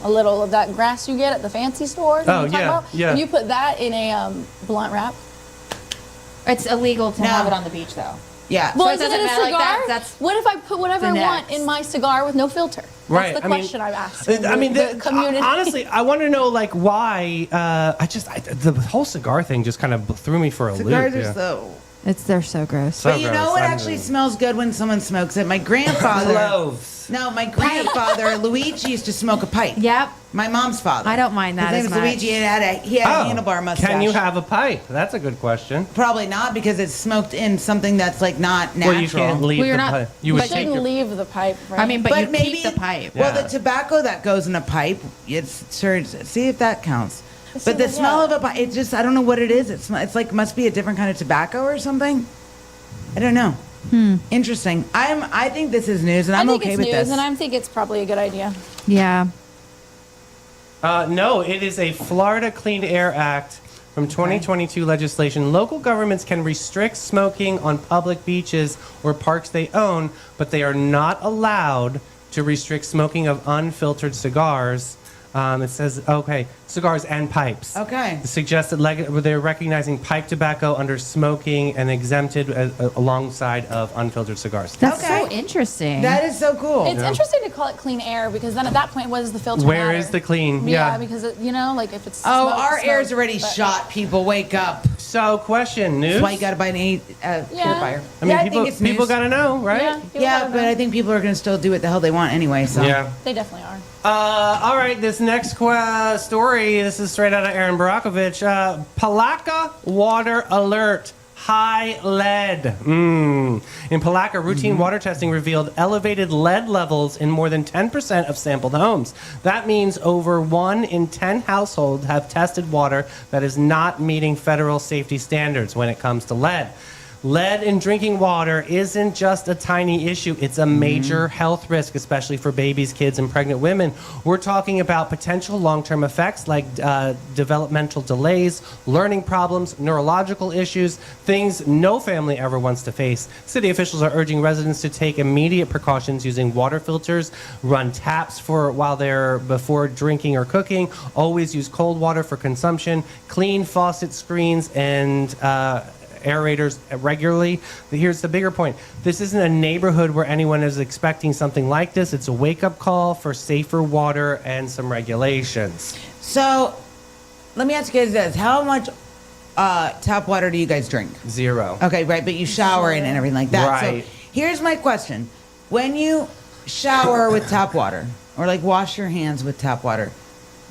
little of that grass you get at the fancy store. that Oh, you talk yeah, about, yeah. If you put that in a blunt wrap. It's illegal to No. have it on the beach, though. Yeah. Well, it isn't doesn't it a matter, like, cigar? that's what if I put whatever I the want next. in my cigar with no filter? That's Right. the I mean, question I've asked. I mean, the community. honestly, I want to know like why. The whole cigar thing just kind of threw me for a Cigars loop. are yeah. so. They're so gross. So But you know gross. what I'm actually gonna- smells good when someone smokes it? My grandfather. Cloves. No, my grandfather Luigi used to smoke a pipe. Yep. My mom's father. I don't mind that His name as was much. Luigi. And he had a handlebar mustache. Can you have a pipe? That's a good question. Probably not because it's smoked in something that's like not natural. Well, you can't leave Well, you're the not- pipe. You would You take shouldn't your leave the pipe. Right? I mean, but you maybe keep the pipe. Well, Yeah. the tobacco that goes in a pipe, it's sure. See if that counts. Let's But see the what- smell yeah. of a pipe, it just I don't know what it is. It's like must be a different kind of tobacco or something. I don't know. Interesting. I think this is news, and I'm I think okay it's with news, this. and I think it's probably a good idea. Yeah. No, it is a Florida Clean Air Act from 2022 legislation. Local governments can restrict smoking on public beaches or parks they own, but they are not allowed to restrict smoking of unfiltered cigars. It says, okay, cigars and pipes. Okay. It suggests that they're recognizing pipe tobacco under smoking and exempted alongside of unfiltered cigars. That's Okay. so interesting. That is so cool. It's interesting to call it clean air because then at that point, what does the filter Where matter? is the clean? Yeah, Yeah. because like if it's Oh, smoke, our smoke, air's already but- shot. People, wake up. So, question, news? That's why you got to buy an purifier. I mean, yeah, people, I think it's people news. got to know, right? Yeah, people Yeah, gotta but know. I think people are going to still do what the hell they want anyway. So Yeah. They definitely are. All right, this next story, this is straight out of Aaron Barakovich. Palaka water alert. High lead. In Palaka, routine water testing revealed elevated lead levels in more than 10% of sampled homes. That means over 1 in 10 households have tested water that is not meeting federal safety standards when it comes to lead. Lead in drinking water isn't just a tiny issue, it's a major health risk, especially for babies, kids, and pregnant women. We're talking about potential long-term effects like developmental delays, learning problems, neurological issues, things no family ever wants to face. City officials are urging residents to take immediate precautions using water filters, run taps before drinking or cooking, always use cold water for consumption, clean faucet screens, and aerators regularly. But here's the bigger point. This isn't a neighborhood where anyone is expecting something like this. It's a wake-up call for safer water and some regulations. So, let me ask you guys this. How much tap water do you guys drink? 0. Okay, right, but you shower in and everything like that. Right. So, here's my question. When you shower with tap water, or like wash your hands with tap water,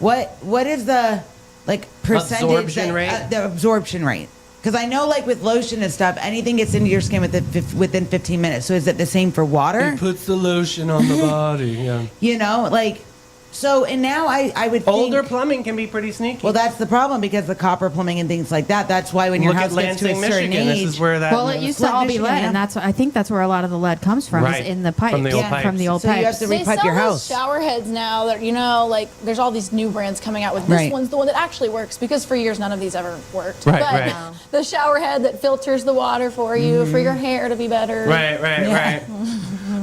what is the percentage Absorption rate? The absorption rate? Because I know, like with lotion and stuff, anything gets into your skin within 15 minutes. So is it the same for water? It puts the lotion on the body. Yeah. You know, so, and now I would think... Older plumbing can be pretty sneaky. Well, that's the problem because the copper plumbing and things like that. That's why when your Look house at gets to a Lansing, certain Michigan. age... This is where that. Well, it used to Flint, all be Michigan, lead, yeah. and I think that's where a lot of the lead comes from, Right. is in the pipe. From the old From the old So you have pipes. to They repipe sell your those house. shower heads now that, there's all these new brands coming out with this Right. one's the one that actually works because for years none of these ever worked. Right, but right. the shower head that filters the water for you, for your hair to be better. Right.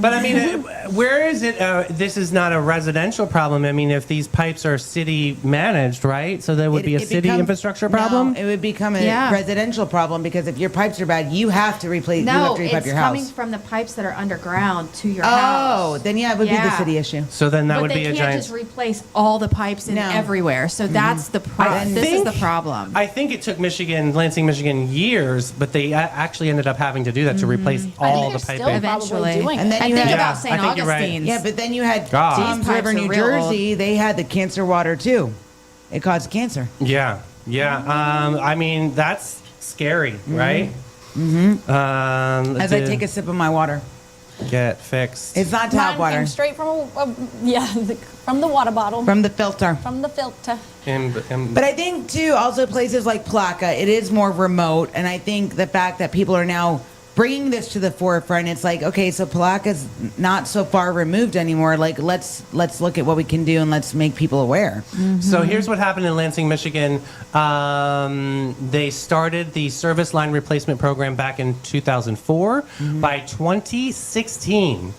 But I mean, where is it? This is not a residential problem. I mean, if these pipes are city managed, right? So there would be a city infrastructure problem. No, it would become a Yeah. residential problem because if your pipes are bad, you have to replace. you have No, to repipe it's your coming house. from the pipes that are underground to your Oh, house. then yeah, it would be the Yeah. city issue. So then that But would they be a can't giant. just replace all the pipes in No. everywhere. So that's the problem. This is the problem. I think it took Lansing, Michigan, years, but they actually ended up having to do that to replace I all think the they're piping. still probably Eventually. doing And it. then And you think had- about Yeah, I St. think you're right. Augustine's. Yeah, but then you had God. Tom's These River, pipes New are real old. Jersey. They had the cancer water too. It caused cancer. Yeah. I mean, that's scary, right? As I take a sip of my water, get fixed. it's not tap Mine water. came straight from from the water bottle, From the filter. from the filter. But I think too, also places like Plaka, it is more remote, and I think the fact that people are now bringing this to the forefront, it's like, okay, so Plaka's not so far removed anymore. Like, let's look at what we can do and let's make people aware. So here's what happened in Lansing, Michigan. They started the service line replacement program back in 2004. By 2016,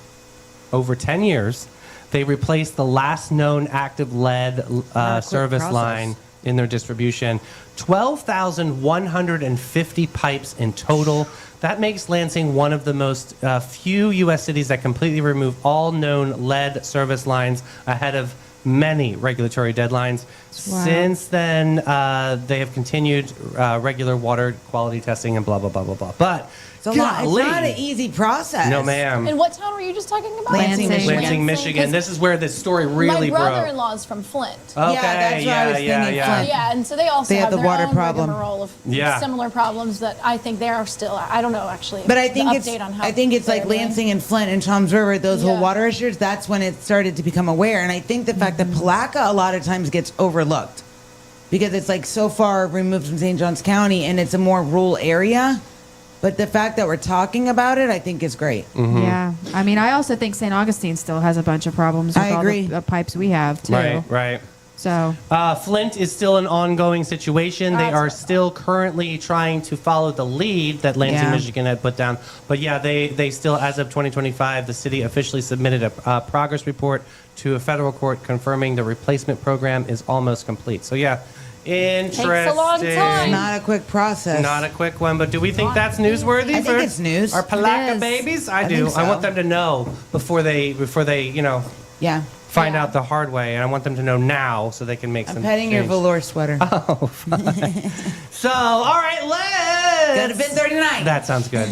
over 10 years, they replaced the last known active lead Not a quick service process. line in their distribution. 12,150 pipes in total. That makes Lansing one of the most few U.S. cities that completely remove all known lead service lines ahead of many regulatory deadlines. Wow. Since then, they have continued regular water quality testing and blah, blah, blah, blah, blah. But It's a lot. It's golly. not an easy process. No, ma'am. And what town were you just talking about? Lansing, Michigan. Lansing, Michigan. This is where this story really My broke. brother-in-law's from Flint. Okay, that's what I was thinking, Flint. Yeah, and so they also They have have the their water own problem. rigmarole of Yeah. similar problems that I think they are still. I don't know actually. But I the think update on how it's like they're doing. Lansing and Flint and Tom's River, those whole Yeah. water issues, that's when it started to become aware. And I think the fact that Palatka a lot of times gets overlooked because it's like so far removed from St. Johns County and it's a more rural area. But the fact that we're talking about it, I think is great. Yeah. I mean, I also think St. Augustine still has a bunch of problems with I all agree. the pipes we have, too. Right. So, Flint is still an ongoing situation. They That's are what I still currently trying to follow the lead that Lansing, Yeah. Michigan had put down. But yeah, they still, as of 2025, the city officially submitted a progress report to a federal court confirming the replacement program is almost complete. So yeah, interesting. a long time. It's not a quick process. Not a quick one, but do we think that's newsworthy? I think for it's news. Our Palatka It is. babies? I I do. think I want so. them to know before they Yeah. find Yeah. out the hard way, and I want them to know now so they can make I'm some petting your change. velour sweater. So, all right, let's Go to bin 39. That sounds good.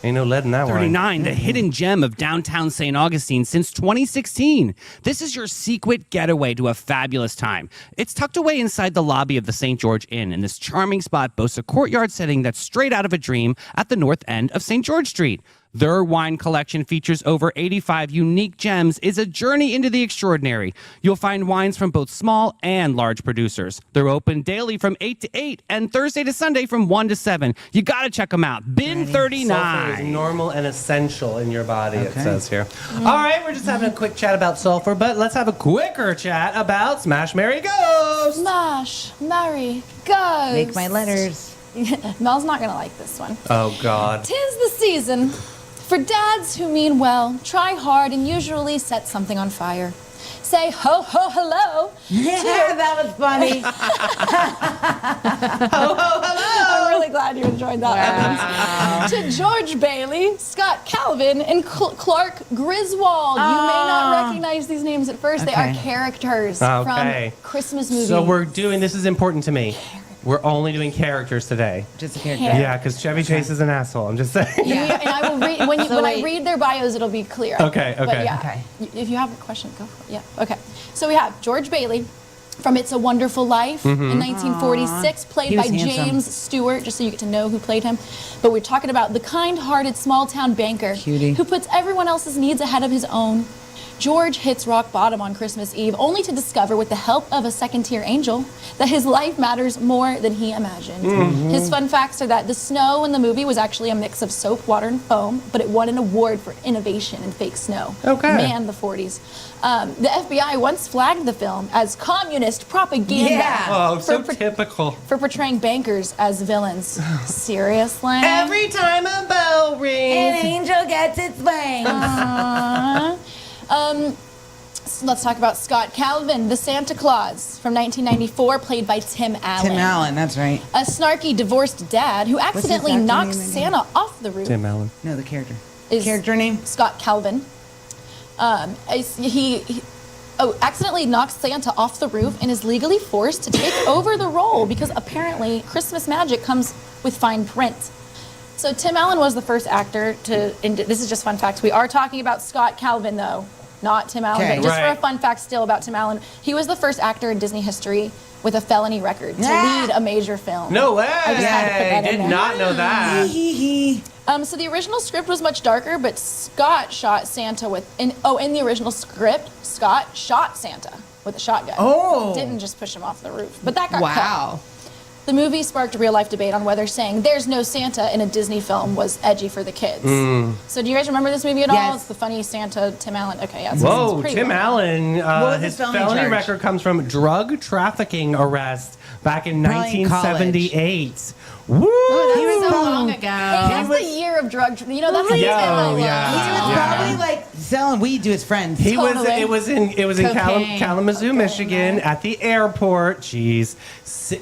Ain't no lead in that one. 39, the hidden gem of downtown St. Augustine since 2016. This is your secret getaway to a fabulous time. It's tucked away inside the lobby of the St. George Inn, and this charming spot boasts a courtyard setting that's straight out of a dream at the north end of St. George Street. Their wine collection features over 85 unique gems. It's a journey into the extraordinary. You'll find wines from both small and large producers. They're open daily from 8 to 8 and Thursday to Sunday from 1 to 7. You got to check them out. Bin Sulfur is 39. normal and essential in your body, it says here. All right, we're just having a quick chat about sulfur, but let's have a quicker chat about Smash, Marry, Ghost. Smash, marry, go. Make my letters. Mel's not gonna like this one. Oh, God. 'Tis the season for dads who mean well, try hard, and usually set something on fire. Say ho ho hello. Yeah, that was funny. I'm really glad you enjoyed that one. To George Bailey, Scott Calvin, and Clark Griswold. You may not recognize these names at first. They are Okay. characters Okay. from Christmas movies. So we're doing, this is important to me. We're only doing characters today. Just a character. Yeah. Yeah, because Chevy Chase is an asshole. I'm just saying. And I will read when I read their bios, it'll be clear. Okay, But okay. yeah, Okay. If you have a question, go for it. Yeah. Okay. So we have George Bailey from It's a Wonderful Life in 1946, played He by was handsome. James Stewart, just so you get to know who played him. But we're talking about the kind-hearted small-town banker Cutie. who puts everyone else's needs ahead of his own. George hits rock bottom on Christmas Eve, only to discover, with the help of a second-tier angel, that his life matters more than he imagined. His fun facts are that the snow in the movie was actually a mix of soap, water, and foam, but it won an award for innovation in fake snow. Okay. Man, the 40s. The FBI once flagged the film as communist propaganda Yeah. Oh, so for typical. portraying bankers as villains. Seriously? Every time a bell An rings. angel gets its wings. So let's talk about Scott Calvin, the Santa Claus from 1994, played by Tim Allen. Tim Allen, that's right. A snarky divorced dad who accidentally actor knocks name again? Santa off the roof. Tim Allen. No, the character. Is Character name? Scott Calvin. He accidentally knocks Santa off the roof and is legally forced to take over the role because apparently Christmas magic comes with fine print. So Tim Allen was the first actor to. This is just fun facts. We are talking about Scott Calvin though, not Tim Allen. Okay. But just for Right. a fun fact still about Tim Allen, he was the first actor in Disney history with a felony record to Yeah. lead a major film. No way. I just had to put that in Did there. not know that. Hee. So the original script was much darker, but Scott shot Santa in the original script, Scott shot Santa with a shotgun. Oh. Didn't just push him off the roof. But that got cut. Wow. The movie sparked a real life debate on whether saying "there's no Santa" in a Disney film was edgy for the kids. So do you guys remember this movie at all? Yes. It's the funny Santa Tim Allen. Okay, yeah. It's Whoa, pretty Tim well. Allen, was his his felony felony charge? record comes from drug trafficking arrest back in Probably in college. 1978. Woo! That He was was so so- long Hey, ago. that's the year of drug. That's the Yo, year I love. yeah. He was Yeah. probably like selling weed to his friends. He was. Totally. It was in Cocaine. Kalamazoo, Michigan, at the airport. Jeez,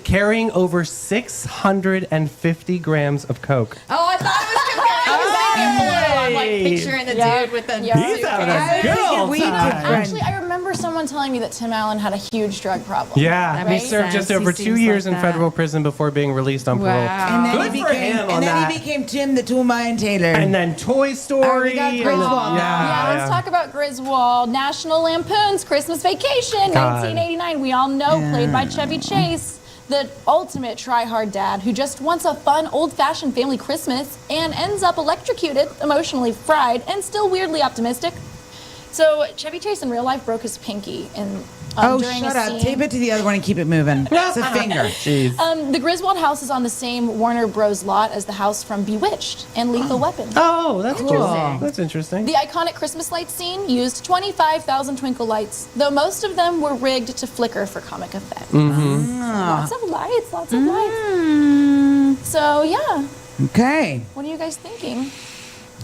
carrying over 650 grams of coke. Oh, I thought it was comparing blue. I'm like Hey. picturing the Yeah. dude with the Yeah. He's having a I was good thinking old weed to time. friends. Actually, I remember someone telling me that Tim Allen had a huge drug problem. Yeah, That he makes served just sense. over He 2 seems years like in that. federal prison before being released on parole. Wow. And then Good he for became, him on and then that. he became Tim the Tool Man Taylor. And then Toy Story. got and Griswold then- now. Yeah, let's talk about Griswold. National Lampoon's Christmas Vacation, God. 1989. We all know, Yeah. played by Chevy Chase, the ultimate try-hard dad who just wants a fun, old-fashioned family Christmas and ends up electrocuted, emotionally fried, and still weirdly optimistic. So Chevy Chase in real life broke his pinky during shut a up. scene. Tape it to the other one and keep it moving. It's a finger. Jeez. The Griswold house is on the same Warner Bros. Lot as the house from Bewitched and Lethal Weapon. Oh, that's Cool. cool. That's interesting. The iconic Christmas light scene used 25,000 twinkle lights, though most of them were rigged to flicker for comic effect. Lots of lights, lots of lights. So yeah, Okay. what are you guys thinking?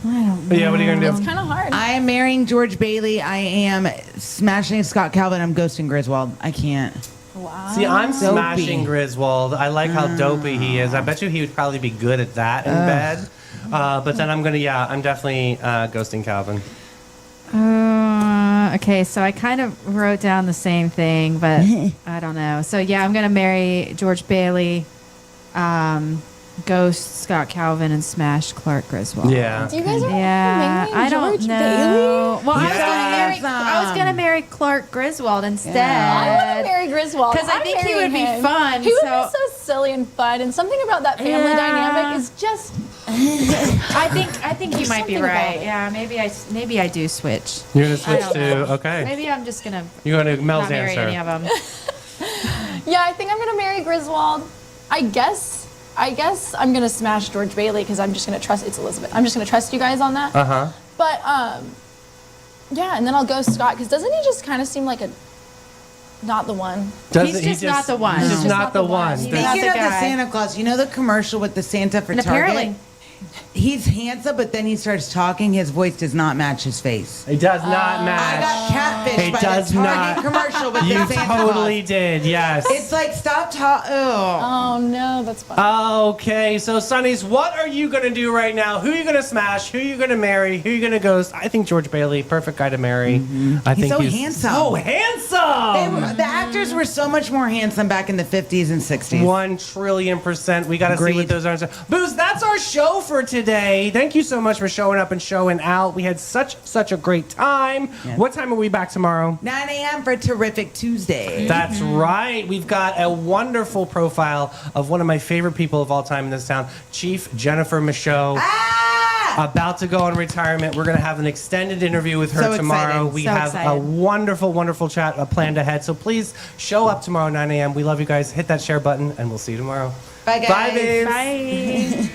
Yeah, what are you gonna It's do? kind of hard. I am marrying George Bailey. I am smashing Scott Calvin. I'm ghosting Griswold. I can't. Wow. See, I'm Dopey. smashing Griswold. I like how dopey he is. I bet you he would probably be good at that in bed. But then I'm definitely ghosting Calvin. Okay, so I kind of wrote down the same thing, but I don't know. So yeah, I'm gonna marry George Bailey, ghost Scott Calvin, and smash Clark Griswold. Yeah. Do you guys remember Yeah, marrying I don't George know. Bailey? Well, Yes. I was gonna marry Clark Griswold instead. I want to marry Griswold. 'Cause I I'm think he marrying would be him. fun, He would so- be so silly and fun, and something about that family Yeah. dynamic is just. I think you might be something about right. it. Yeah, maybe I do switch. You're gonna switch don't to know. okay. Maybe I'm just gonna You're gonna Mel's not marry answer. any of them. Yeah, I think I'm gonna marry Griswold. I guess I'm gonna smash George Bailey because I'm just gonna trust. It's Elizabeth. I'm just gonna trust you guys on that. But yeah, and then I'll go Scott because doesn't he just kind of seem like a not the one? Doesn't- He's he just not the one. He's No. just not the one. He's Does- not Speaking the of the guy. Santa Claus, you know the commercial with the Santa for And Target? apparently, He's handsome, but then he starts talking. His voice does not match his face. It does not I match. got catfished It by does the Target not. commercial with You the Santa totally Claus. did, yes. It's like, stop talking. Oh. Oh no, that's fun. Okay, so Sonny's, what are you gonna do right now? Who are you gonna smash? Who are you gonna marry? Who are you gonna ghost? I think George Bailey, perfect guy to marry. I think so handsome. So handsome. The actors were so much more handsome back in the 50s and 60s. 1,000,000,000%. We got to see Agreed. what those are. Booze, that's our show for today. Thank you so much for showing up and showing out. We had such a great time. Yeah. What time are we back tomorrow? 9 a.m. for Terrific Tuesday. That's right. We've got a wonderful profile of one of my favorite people of all time in this town, Chief Jennifer Michaud. About to go on retirement. We're going to have an extended interview with her So tomorrow. exciting. We So have a excited. wonderful chat planned ahead. So please show up tomorrow, 9 a.m. We love you guys. Hit that share button, and we'll see you tomorrow. Bye, guys. Bye, babes. bye.